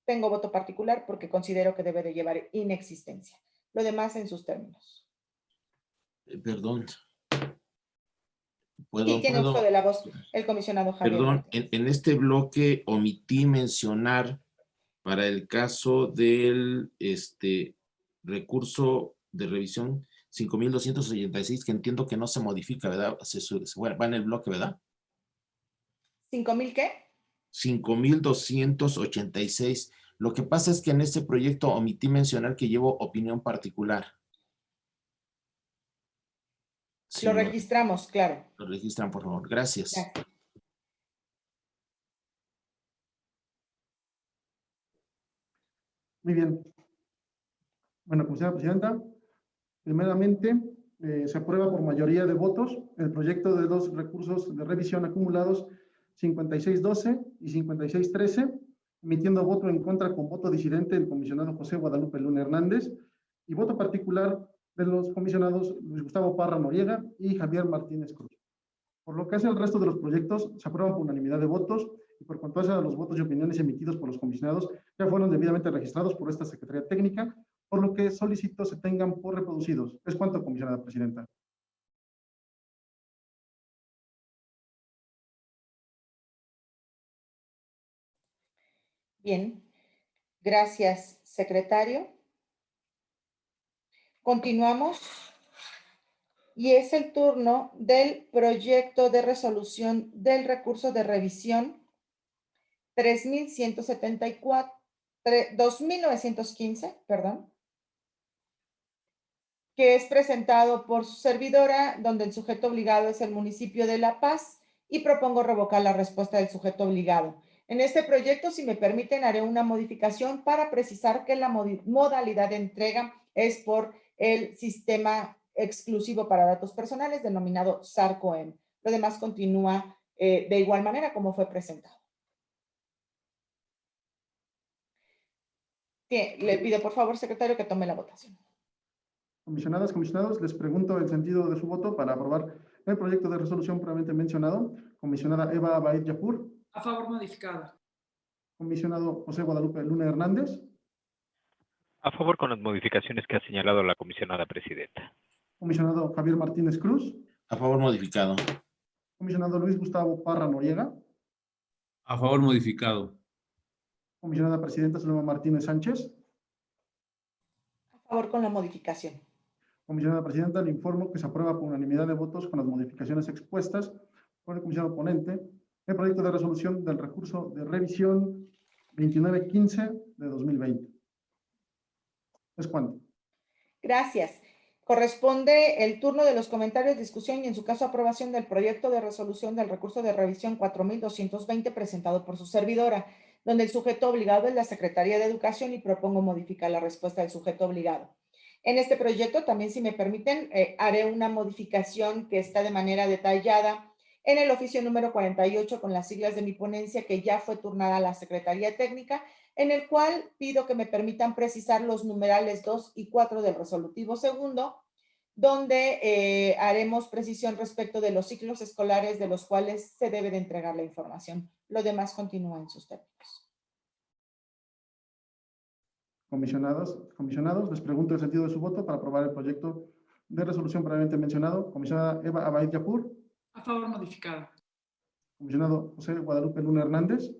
tengo voto particular porque considero que debe de llevar inexistencia. Lo demás en sus términos. Perdón. Sí, tiene uso de la voz el comisionado Javier. Perdón, en este bloque omití mencionar para el caso del recurso de revisión 5286, que entiendo que no se modifica, ¿verdad? Va en el bloque, ¿verdad? ¿5,000 qué? 5286. Lo que pasa es que en este proyecto omití mencionar que llevo opinión particular. Sí, lo registramos, claro. Lo registran, por favor. Gracias. Gracias. Muy bien. Bueno, comisionada Presidenta, primeramente se aprueba por mayoría de votos el proyecto de los recursos de revisión acumulados 5612 y 5613, emitiendo voto en contra con voto disidente el comisionado José Guadalupe Luna Hernández y voto particular de los comisionados Luis Gustavo Parra Noriega y Javier Martínez Cruz. Por lo que hace al resto de los proyectos, se aprueban por unanimidad de votos y por cuanto hace a los votos y opiniones emitidos por los comisionados, ya fueron debidamente registrados por esta Secretaría Técnica, por lo que solicito se tengan por reproducidos. Es cuanto, comisionada Presidenta. Bien, gracias, secretario. Continuamos. Y es el turno del proyecto de resolución del recurso de revisión 2915, perdón, que es presentado por su servidora, donde el sujeto obligado es el municipio de La Paz, y propongo revocar la respuesta del sujeto obligado. En este proyecto, si me permiten, haré una modificación para precisar que la modalidad de entrega es por el sistema exclusivo para datos personales denominado SARCOM. Lo demás continúa de igual manera como fue presentado. Bien, le pido por favor, secretario, que tome la votación. Comisionadas, comisionados, les pregunto el sentido de su voto para aprobar el proyecto de resolución previamente mencionado. Comisionada Eva Baid Yapur. A favor, modificado. Comisionado José Guadalupe Luna Hernández. A favor con las modificaciones que ha señalado la comisionada presidenta. Comisionado Javier Martínez Cruz. A favor, modificado. Comisionado Luis Gustavo Parra Noriega. A favor, modificado. Comisionada Presidenta Zulema Martínez Sánchez. A favor con la modificación. Comisionada Presidenta, le informo que se aprueba por unanimidad de votos con las modificaciones expuestas por el comisionado ponente el proyecto de resolución del recurso de revisión 2915 de 2020. ¿Es cuánto? Gracias. Corresponde el turno de los comentarios, discusión y en su caso aprobación del proyecto de resolución del recurso de revisión 4220 presentado por su servidora, donde el sujeto obligado es la Secretaría de Educación y propongo modificar la respuesta del sujeto obligado. En este proyecto también, si me permiten, haré una modificación que está de manera detallada en el oficio número 48 con las siglas de mi ponencia que ya fue turnada a la Secretaría Técnica, en el cual pido que me permitan precisar los numerales 2 y 4 del resolutivo segundo, donde haremos precisión respecto de los ciclos escolares de los cuales se debe de entregar la información. Lo demás continúa en sus términos. Comisionados, les pregunto el sentido de su voto para aprobar el proyecto de resolución previamente mencionado. Comisionada Eva Abaid Yapur. A favor, modificado. Comisionado José Guadalupe Luna Hernández.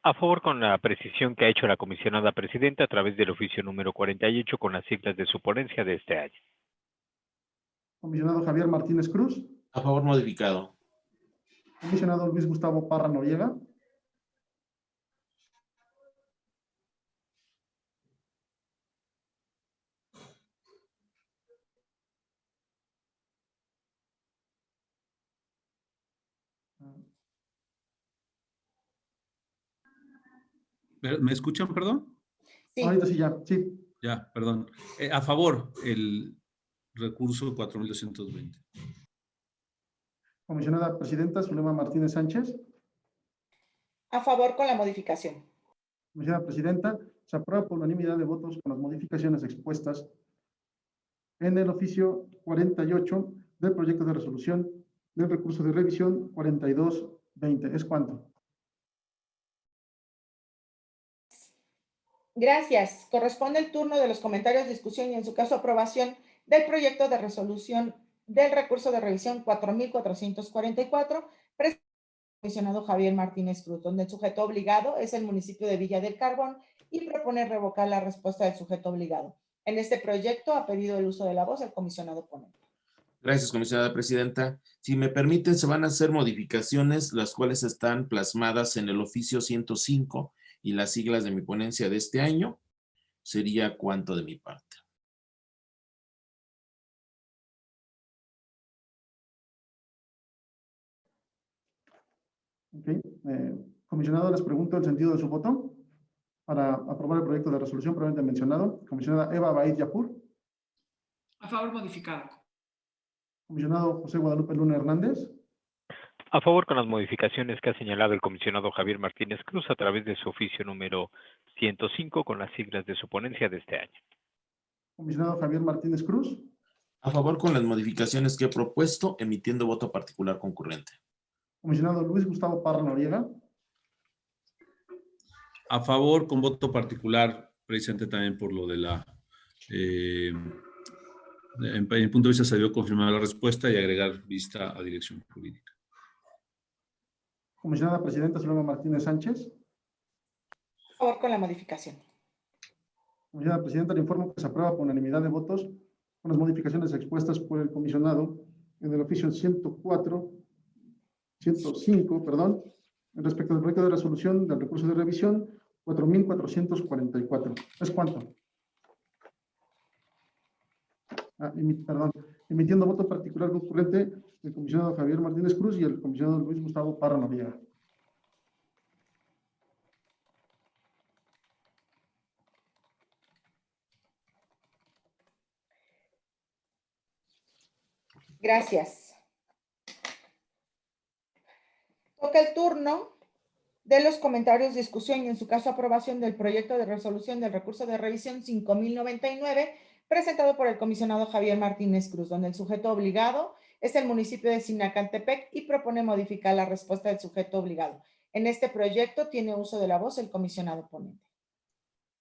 A favor con la precisión que ha hecho la comisionada presidenta a través del oficio número 48 con las siglas de su ponencia de este año. Comisionado Javier Martínez Cruz. A favor modificado. Comisionado Luis Gustavo Parra Noriega. ¿Me escuchan, perdón? Sí. Ahorita sí, ya, sí. Ya, perdón. A favor, el recurso 4220. Comisionada Presidenta Zulema Martínez Sánchez. A favor con la modificación. Comisionada Presidenta, se aprueba por unanimidad de votos con las modificaciones expuestas en el oficio 48 del proyecto de resolución del recurso de revisión 4220. ¿Es cuánto? Gracias. Corresponde el turno de los comentarios, discusión y en su caso aprobación del proyecto de resolución del recurso de revisión 4444, presentado por el comisionado Javier Martínez Cruz, donde el sujeto obligado es el municipio de Villa del Carbón y propone revocar la respuesta del sujeto obligado. En este proyecto ha pedido el uso de la voz el comisionado ponente. Gracias, comisionada presidenta. Si me permiten, se van a hacer modificaciones, las cuales están plasmadas en el oficio 105 y las siglas de mi ponencia de este año. Sería cuanto de mi parte. Okay. Comisionado, les pregunto el sentido de su voto para aprobar el proyecto de resolución previamente mencionado. Comisionada Eva Baid Yapur. A favor modificado. Comisionado José Guadalupe Luna Hernández. A favor con las modificaciones que ha señalado el comisionado Javier Martínez Cruz a través de su oficio número 105 con las siglas de su ponencia de este año. Comisionado Javier Martínez Cruz. A favor con las modificaciones que he propuesto, emitiendo voto particular concurrente. Comisionado Luis Gustavo Parra Noriega. A favor con voto particular, precisamente también por lo de la... en el punto de vista se debió confirmar la respuesta y agregar vista a dirección jurídica. Comisionada Presidenta Zulema Martínez Sánchez. A favor con la modificación. Comisionada Presidenta, le informo que se aprueba por unanimidad de votos con las modificaciones expuestas por el comisionado en el oficio 105, perdón, respecto al proyecto de resolución del recurso de revisión 4444. ¿Es cuánto? Emitiendo voto particular concurrente el comisionado Javier Martínez Cruz y el comisionado Luis Gustavo Parra Noriega. Gracias. Toca el turno de los comentarios, discusión y en su caso aprobación del proyecto de resolución del recurso de revisión 5099 presentado por el comisionado Javier Martínez Cruz, donde el sujeto obligado es el municipio de Sinacantepec y propone modificar la respuesta del sujeto obligado. En este proyecto tiene uso de la voz el comisionado ponente.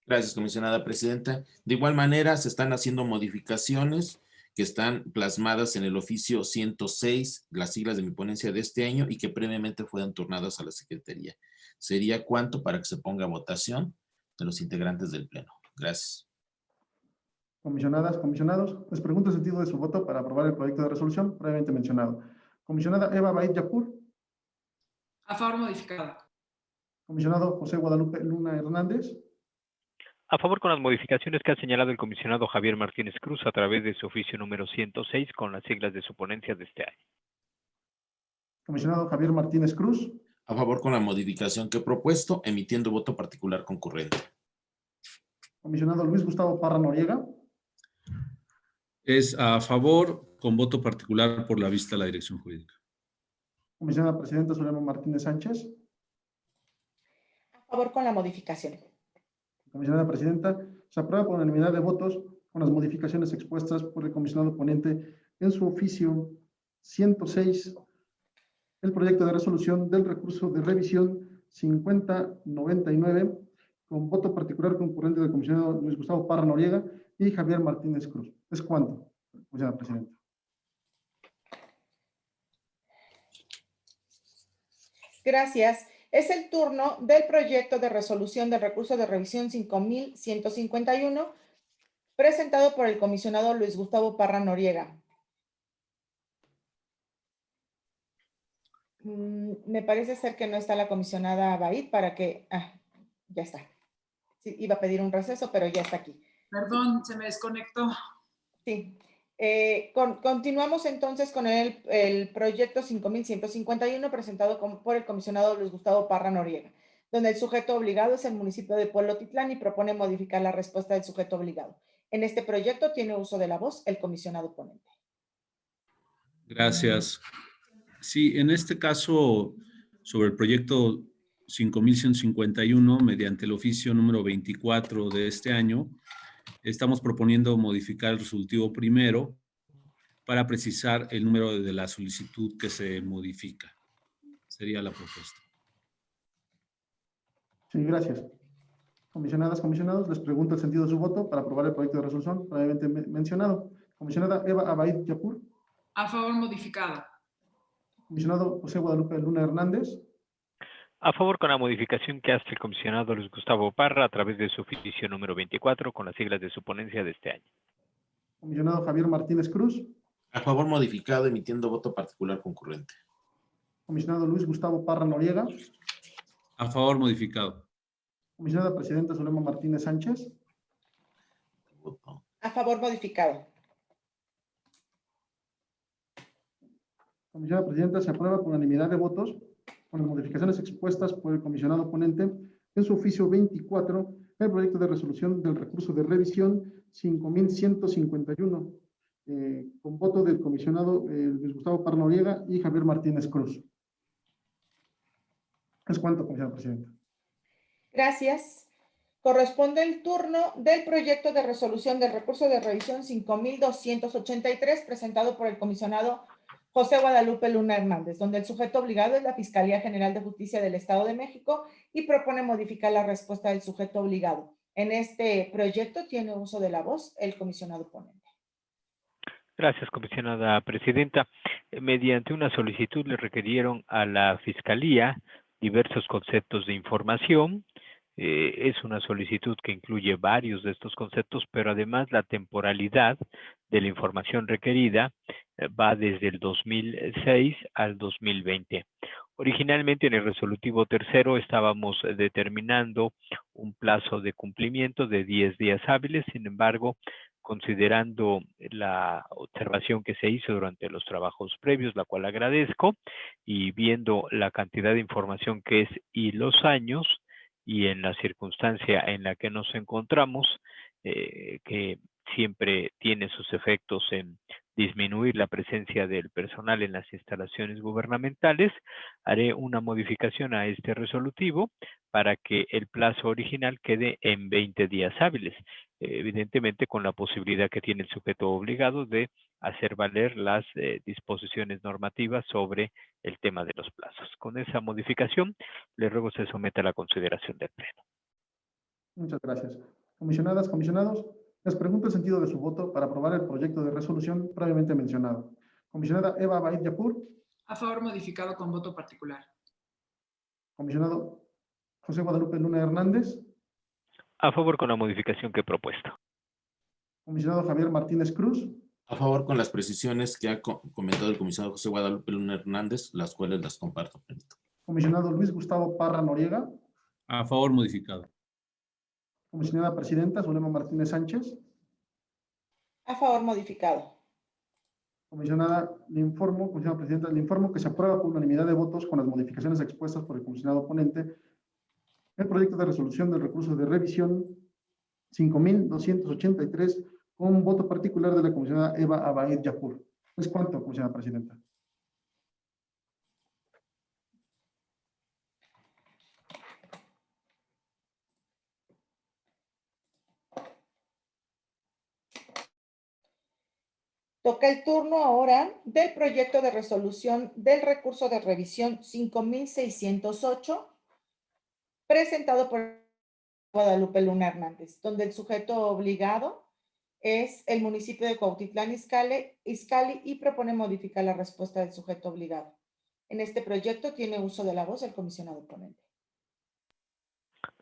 Gracias, comisionada presidenta. De igual manera, se están haciendo modificaciones que están plasmadas en el oficio 106, las siglas de mi ponencia de este año y que previamente fueron turnadas a la Secretaría. ¿Sería cuánto para que se ponga a votación de los integrantes del Pleno? Gracias. Comisionadas, comisionados, les pregunto el sentido de su voto para aprobar el proyecto de resolución previamente mencionado. Comisionada Eva Baid Yapur. A favor modificado. Comisionado José Guadalupe Luna Hernández. A favor con las modificaciones que ha señalado el comisionado Javier Martínez Cruz a través de su oficio número 106 con las siglas de su ponencia de este año. Comisionado Javier Martínez Cruz. A favor con la modificación que he propuesto, emitiendo voto particular concurrente. Comisionado Luis Gustavo Parra Noriega. Es a favor con voto particular por la vista a la dirección jurídica. Comisionada Presidenta Zulema Martínez Sánchez. A favor con la modificación. Comisionada Presidenta, se aprueba por unanimidad de votos con las modificaciones expuestas por el comisionado ponente en su oficio 106, el proyecto de resolución del recurso de revisión 5099, con voto particular concurrente del comisionado Luis Gustavo Parra Noriega y Javier Martínez Cruz. ¿Es cuánto, comisionada Presidenta? Gracias. es el turno del proyecto de resolución del recurso de revisión 5151, presentado por el comisionado Luis Gustavo Parra Noriega. Me parece ser que no está la comisionada Baid para que... ya está. Sí, iba a pedir un receso, pero ya está aquí. Perdón, se me desconectó. Sí. Continuamos entonces con el proyecto 5151 presentado por el comisionado Luis Gustavo Parra Noriega, donde el sujeto obligado es el municipio de Pueblo Titlán y propone modificar la respuesta del sujeto obligado. En este proyecto tiene uso de la voz el comisionado ponente. Gracias. Sí, en este caso, sobre el proyecto 5151, mediante el oficio número 24 de este año, estamos proponiendo modificar el resolutivo primero para precisar el número de la solicitud que se modifica. Sería la propuesta. Sí, gracias. Comisionadas, comisionados, les pregunto el sentido de su voto para aprobar el proyecto de resolución previamente mencionado. Comisionada Eva Abaid Yapur. A favor, modificado. Comisionado José Guadalupe Luna Hernández. A favor con la modificación que hace el comisionado Luis Gustavo Parra a través de su oficio número 24 con las siglas de su ponencia de este año. Comisionado Javier Martínez Cruz. A favor modificado, emitiendo voto particular concurrente. Comisionado Luis Gustavo Parra Noriega. A favor, modificado. Comisionada Presidenta Zulema Martínez Sánchez. Voto. A favor, modificado. Comisionada Presidenta, se aprueba por unanimidad de votos con las modificaciones expuestas por el comisionado ponente en su oficio 24, el proyecto de resolución del recurso de revisión 5151, con voto del comisionado Luis Gustavo Parra Noriega y Javier Martínez Cruz. Es cuanto, comisionada Presidenta. Gracias. Corresponde el turno del proyecto de resolución del recurso de revisión 5283, presentado por el comisionado José Guadalupe Luna Hernández, donde el sujeto obligado es la Fiscalía General de Justicia del Estado de México y propone modificar la respuesta del sujeto obligado. En este proyecto tiene uso de la voz el comisionado ponente. Gracias, comisionada presidenta. Mediante una solicitud le requirieron a la Fiscalía diversos conceptos de información. Es una solicitud que incluye varios de estos conceptos, pero además la temporalidad de la información requerida va desde el 2006 al 2020. Originalmente en el resolutivo tercero estábamos determinando un plazo de cumplimiento de 10 días hábiles, sin embargo, considerando la observación que se hizo durante los trabajos previos, la cual agradezco, y viendo la cantidad de información que es y los años, y en la circunstancia en la que nos encontramos, que siempre tiene sus efectos en disminuir la presencia del personal en las instalaciones gubernamentales, haré una modificación a este resolutivo para que el plazo original quede en 20 días hábiles, evidentemente con la posibilidad que tiene el sujeto obligado de hacer valer las disposiciones normativas sobre el tema de los plazos. Con esa modificación, le ruego se someta a la consideración del Pleno. Muchas gracias. Comisionadas, comisionados, les pregunto el sentido de su voto para aprobar el proyecto de resolución previamente mencionado. Comisionada Eva Abaid Yapur. A favor, modificado con voto particular. Comisionado José Guadalupe Luna Hernández. A favor con la modificación que he propuesto. Comisionado Javier Martínez Cruz. A favor con las precisiones que ha comentado el comisionado José Guadalupe Luna Hernández, las cuales las comparto. Comisionado Luis Gustavo Parra Noriega. A favor, modificado. Comisionada Presidenta Zulema Martínez Sánchez. A favor, modificado. Comisionada Presidenta, le informo que se aprueba por unanimidad de votos con las modificaciones expuestas por el comisionado ponente el proyecto de resolución del recurso de revisión 5283 con voto particular de la comisionada Eva Abaid Yapur. ¿Es cuánto, comisionada Presidenta? Toca el turno ahora del proyecto de resolución del recurso de revisión 5608, presentado por Guadalupe Luna Hernández, donde el sujeto obligado es el municipio de Cuautitlán Izcalli y propone modificar la respuesta del sujeto obligado. En este proyecto tiene uso de la voz el comisionado ponente.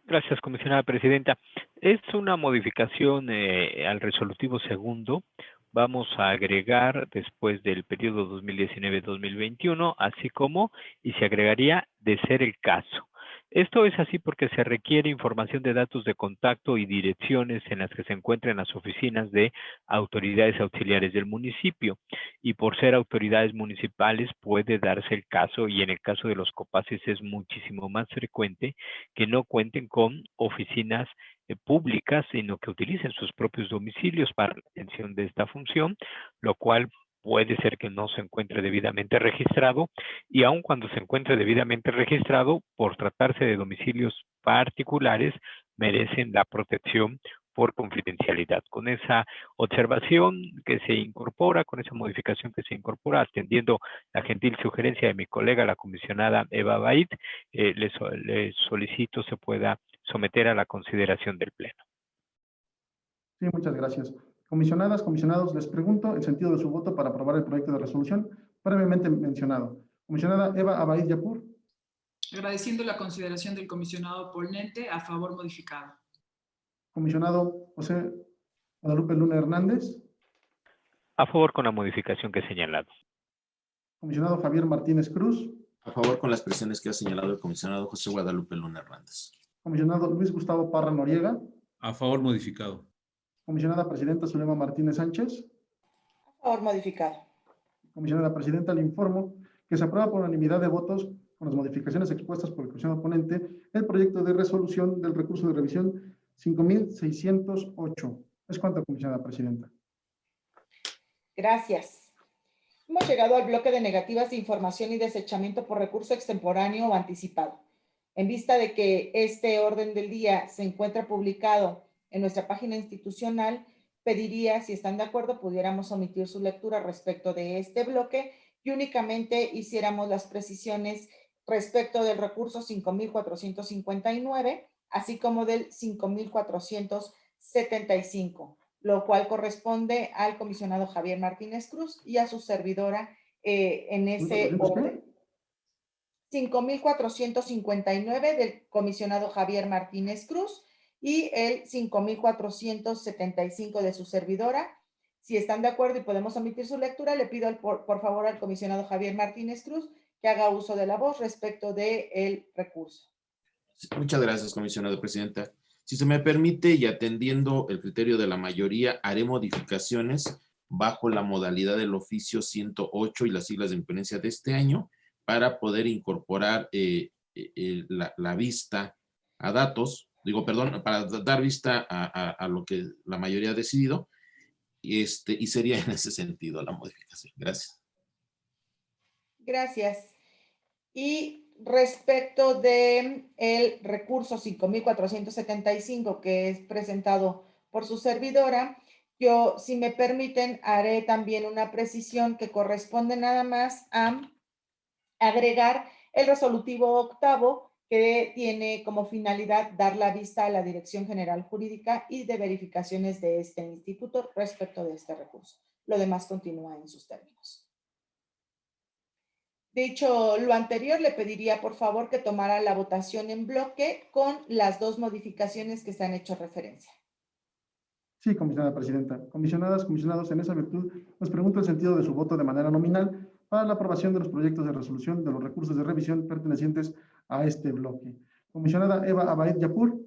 Gracias, comisionada presidenta. Es una modificación al resolutivo segundo. Vamos a agregar después del periodo 2019-2021, así como, y se agregaría de ser el caso. Esto es así porque se requiere información de datos de contacto y direcciones en las que se encuentran las oficinas de autoridades auxiliares del municipio. Y por ser autoridades municipales puede darse el caso, y en el caso de los COPACES es muchísimo más frecuente que no cuenten con oficinas públicas, sino que utilicen sus propios domicilios para la atención de esta función, lo cual puede ser que no se encuentre debidamente registrado, y aun cuando se encuentre debidamente registrado, por tratarse de domicilios particulares, merecen la protección por confidencialidad. Con esa observación que se incorpora, con esa modificación que se incorpora, atendiendo la gentil sugerencia de mi colega, la comisionada Eva Baid, le solicito se pueda someter a la consideración del Pleno. Sí, muchas gracias. Comisionadas, comisionados, les pregunto el sentido de su voto para aprobar el proyecto de resolución previamente mencionado. Comisionada Eva Abaid Yapur. Agradeciendo la consideración del comisionado ponente, a favor modificado. Comisionado José Guadalupe Luna Hernández. A favor con la modificación que he señalado. Comisionado Javier Martínez Cruz. A favor con las presiones que ha señalado el comisionado José Guadalupe Luna Hernández. Comisionado Luis Gustavo Parra Noriega. A favor modificado. Comisionada Presidenta Zulema Martínez Sánchez. A favor modificado. Comisionada Presidenta, le informo que se aprueba por unanimidad de votos, con las modificaciones expuestas por el comisionado ponente, el proyecto de resolución del recurso de revisión 5608. ¿Es cuánto, comisionada Presidenta? Gracias. Hemos llegado al bloque de negativas de información y desechamiento por recurso extemporáneo o anticipado. En vista de que este orden del día se encuentra publicado en nuestra página institucional, pediría, si están de acuerdo, pudiéramos omitir su lectura respecto de este bloque y únicamente hiciéramos las precisiones respecto del recurso 5459, así como del 5475, lo cual corresponde al comisionado Javier Martínez Cruz y a su servidora en ese orden. 5459 del comisionado Javier Martínez Cruz y el 5475 de su servidora. Si están de acuerdo y podemos omitir su lectura, le pido por favor al comisionado Javier Martínez Cruz que haga uso de la voz respecto del recurso. Muchas gracias, comisionada presidenta. Si se me permite y atendiendo el criterio de la mayoría, haré modificaciones bajo la modalidad del oficio 108 y las siglas de imponencia de este año para poder incorporar la vista a datos, para dar vista a lo que la mayoría ha decidido, y sería en ese sentido la modificación. Gracias. Gracias. Y respecto de el recurso 5475 que es presentado por su servidora, yo, si me permiten, haré también una precisión que corresponde nada más a agregar el resolutivo octavo que tiene como finalidad dar la vista a la Dirección General Jurídica y de verificaciones de este instituto respecto de este recurso. Lo demás continúa en sus términos. Dicho lo anterior, le pediría por favor que tomara la votación en bloque con las dos modificaciones que se han hecho referencia. Sí, comisionada presidenta. Comisionadas, comisionados, en esa virtud, les pregunto el sentido de su voto de manera nominal para la aprobación de los proyectos de resolución de los recursos de revisión pertenecientes a este bloque. Comisionada Eva Abaid Yapur.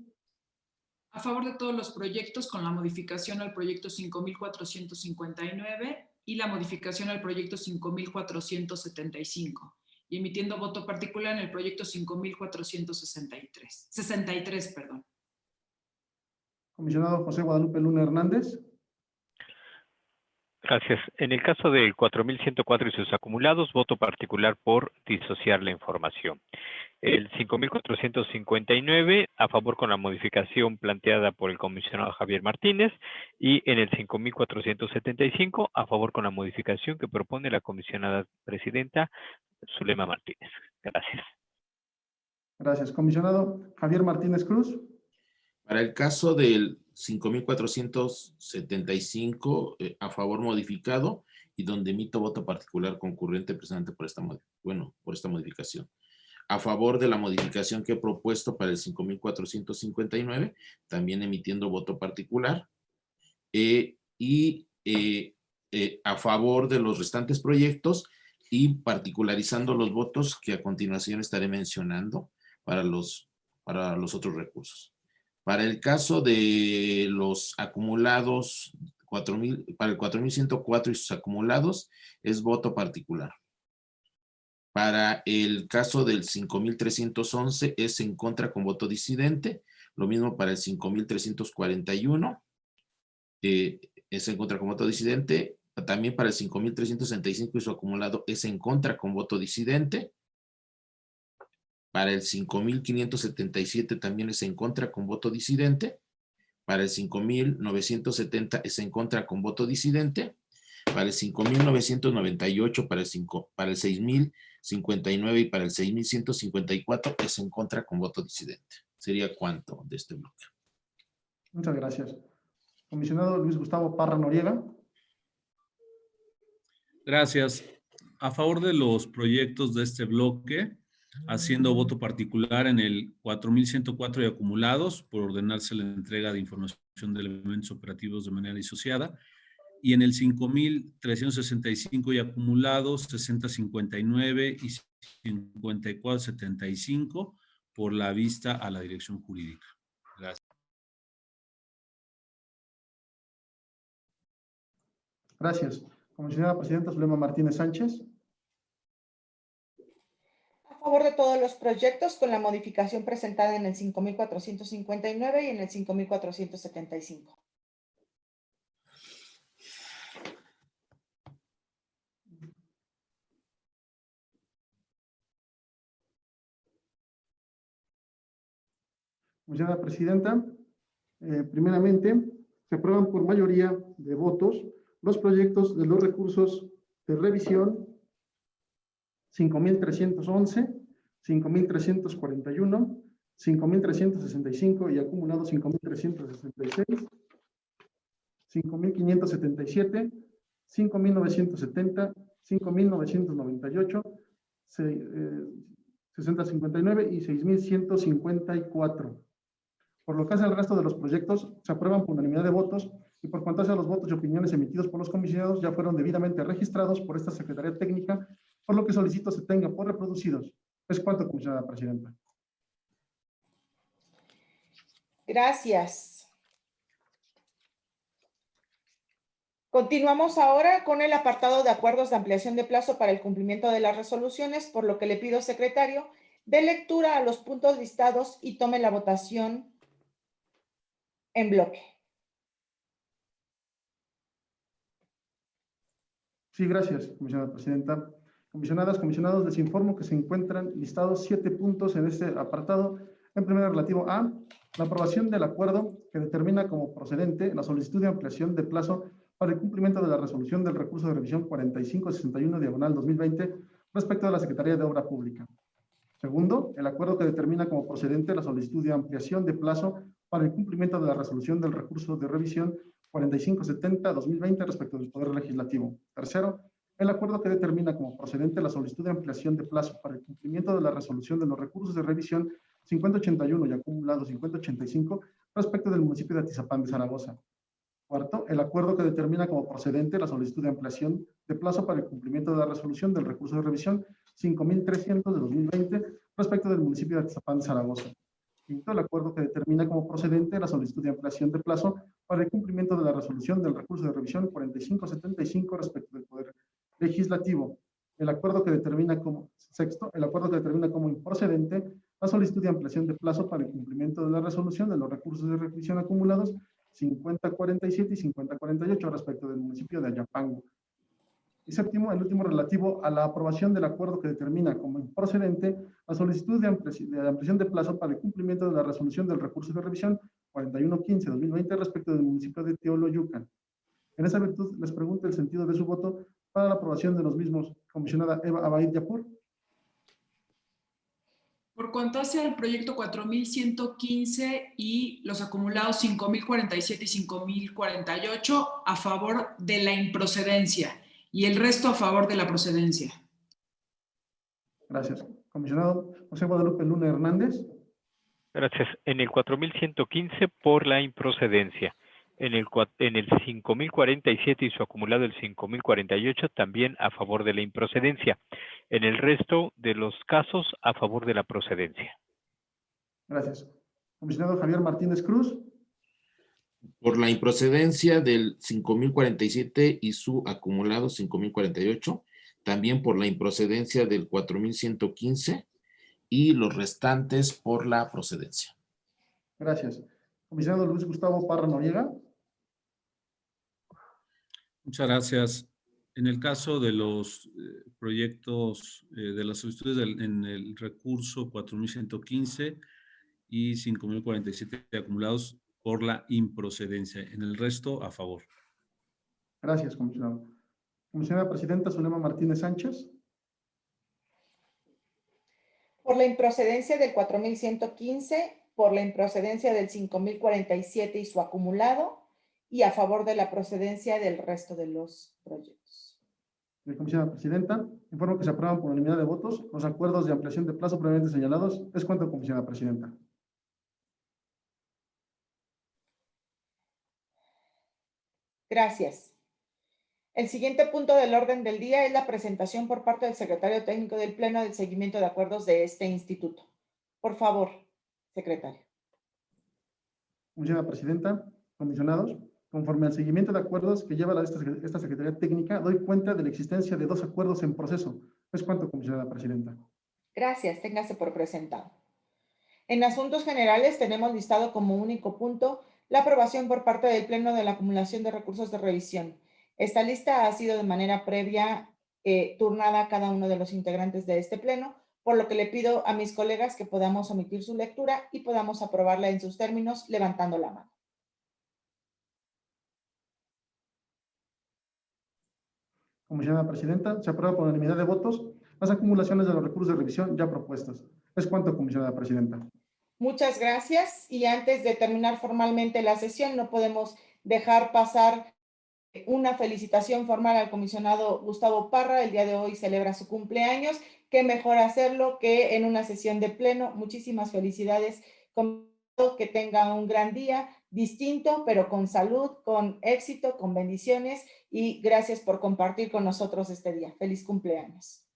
A favor de todos los proyectos con la modificación al proyecto 5459 y la modificación al proyecto 5475 y emitiendo voto particular en el proyecto 5463. Comisionado José Guadalupe Luna Hernández. Gracias. En el caso del 4104 y sus acumulados, voto particular por disociar la información. El 5459, a favor con la modificación planteada por el comisionado Javier Martínez, y en el 5475, a favor con la modificación que propone la comisionada presidenta Zulema Martínez. Gracias. Gracias. Comisionado Javier Martínez Cruz. Para el caso del 5475, a favor modificado, y y donde emito voto particular concurrente presente por esta modificación. A favor de la modificación que he propuesto para el 5.459, también emitiendo voto particular. A favor de los restantes proyectos y particularizando los votos que a continuación estaré mencionando para los otros recursos. Para el caso de los acumulados, para el 4.104 y sus acumulados, es voto particular. Para el caso del 5.311 es en contra con voto disidente. Lo mismo para el 5.341. Es en contra con voto disidente. También para el 5.365 y su acumulado es en contra con voto disidente. Para el 5.577 también es en contra con voto disidente. Para el 5.970 es en contra con voto disidente. Para el 5.998, para el 6.059 y para el 6.154 es en contra con voto disidente. ¿Sería cuánto de este bloque? Muchas gracias. Comisionado Luis Gustavo Parra Noriega. Gracias. A favor de los proyectos de este bloque, haciendo voto particular en el 4.104 y acumulados, por ordenarse la entrega de información de elementos operativos de manera disociada, y en el 5.365 y acumulados, 6059 y 5475, por la vista a la dirección jurídica. Gracias. Gracias. Comisionada Presidenta Zulema Martínez Sánchez. A favor de todos los proyectos con la modificación presentada en el 5.459 y en el 5.475. Comisionada Presidenta, primeramente, se aprueban por mayoría de votos los proyectos de los recursos de revisión 5.311, 5.341, 5.365 y acumulado 5.366, 5.577, 5.970, 5.998, 6059 y 6.154. Por lo que hace al resto de los proyectos, se aprueban por unanimidad de votos y por cuanto hace a los votos y opiniones emitidos por los comisionados, ya fueron debidamente registrados por esta Secretaría Técnica, por lo que solicito se tenga por reproducidos. Es cuanto, comisionada Presidenta. Gracias. Continuamos ahora con el apartado de acuerdos de ampliación de plazo para el cumplimiento de las resoluciones, por lo que le pido, secretario, dé lectura a los puntos listados y tome la votación en bloque. Sí, gracias, comisionada Presidenta. Comisionadas, comisionados, les informo que se encuentran listados 7 puntos en este apartado. En primer, relativo a la aprobación del acuerdo que determina como procedente la solicitud de ampliación de plazo para el cumplimiento de la resolución del recurso de revisión 4561/2020 respecto a la Secretaría de Obra Pública. Segundo, el acuerdo que determina como procedente la solicitud de ampliación de plazo para el cumplimiento de la resolución del recurso de revisión 4570/2020 respecto del Poder Legislativo. Tercero, el acuerdo que determina como procedente la solicitud de ampliación de plazo para el cumplimiento de la resolución de los recursos de revisión 5081 y acumulado 5085 respecto del municipio de Atizapán de Zaragoza. Cuarto, el acuerdo que determina como procedente la solicitud de ampliación de plazo para el cumplimiento de la resolución del recurso de revisión 5300/2020 respecto del municipio de Atizapán de Zaragoza. Quinto, el acuerdo que determina como procedente la solicitud de ampliación de plazo para el cumplimiento de la resolución del recurso de revisión 4575 respecto del Poder Legislativo. El acuerdo que determina como, sexto, el acuerdo que determina como improcedente la solicitud de ampliación de plazo para el cumplimiento de la resolución de los recursos de revisión acumulados 5047 y 5048 respecto del municipio de Ayapango. Y séptimo, el último, relativo a la aprobación del acuerdo que determina como improcedente la solicitud de ampliación de plazo para el cumplimiento de la resolución del recurso de revisión 4115/2020 respecto del municipio de Teoloyucan. En esa virtud, les pregunto el sentido de su voto para la aprobación de los mismos. Comisionada Eva Abaid Yapur. Por cuanto hace al proyecto 4115 y los acumulados 5047 y 5048, a favor de la improcedencia. y el resto a favor de la procedencia. Gracias. Comisionado José Guadalupe Luna Hernández. Gracias. En el 4115 por la improcedencia. En el 5047 y su acumulado el 5048 también a favor de la improcedencia. En el resto de los casos a favor de la procedencia. Gracias. Comisionado Javier Martínez Cruz. Por la improcedencia del 5047 y su acumulado 5048, también por la improcedencia del 4115 y los restantes por la procedencia. Gracias. Comisionado Luis Gustavo Parra Noriega. Muchas gracias. En el caso de los proyectos de las solicitudes en el recurso 4115 y 5047 acumulados por la improcedencia. En el resto, a favor. Gracias, comisionado. Comisionada Presidenta Zulema Martínez Sánchez. Por la improcedencia del 4115, por la improcedencia del 5047 y su acumulado, y a favor de la procedencia del resto de los proyectos. Comisionada Presidenta, informo que se aprueban por unanimidad de votos los acuerdos de ampliación de plazo previamente señalados. Es cuanto, comisionada Presidenta. Gracias. El siguiente punto del orden del día es la presentación por parte del secretario técnico del Pleno del seguimiento de acuerdos de este instituto. Por favor, secretario. Comisionada Presidenta, comisionados, conforme al seguimiento de acuerdos que lleva esta Secretaría Técnica, doy cuenta de la existencia de 2 acuerdos en proceso. Es cuanto, comisionada Presidenta. Gracias, téngase por presentado. En asuntos generales tenemos listado como único punto la aprobación por parte del Pleno de la acumulación de recursos de revisión. Esta lista ha sido de manera previa turnada a cada uno de los integrantes de este Pleno, por lo que le pido a mis colegas que podamos omitir su lectura y podamos aprobarla en sus términos levantando la mano. Comisionada Presidenta, se aprueba por unanimidad de votos las acumulaciones de los recursos de revisión ya propuestas. Es cuanto, comisionada Presidenta. Muchas gracias. Y antes de terminar formalmente la sesión, no podemos dejar pasar una felicitación formal al comisionado Gustavo Parra. El día de hoy celebra su cumpleaños. Qué mejor hacerlo que en una sesión de pleno. Muchísimas felicidades. Que tenga un gran día, distinto, pero con salud, con éxito, con bendiciones. Y gracias por compartir con nosotros este día. Feliz cumpleaños.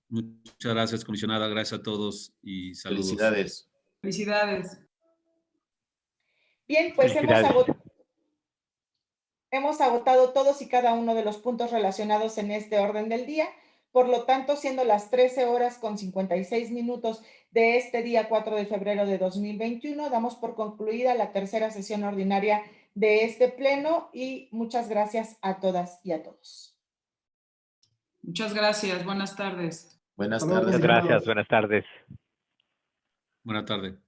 Muchas gracias, comisionada. Gracias a todos y saludos. Felicidades. Felicidades. Bien, pues Felicidades. hemos agotado todos y cada uno de los puntos relacionados en este orden del día. Por lo tanto, siendo las 13:56 de este día 4 de febrero de 2021, damos por concluida la tercera sesión ordinaria de este pleno y muchas gracias a todas y a todos. Muchas gracias. Buenas tardes. Buenas Hasta luego, tardes. Muchas gracias. Buenas tardes. Buenas tardes.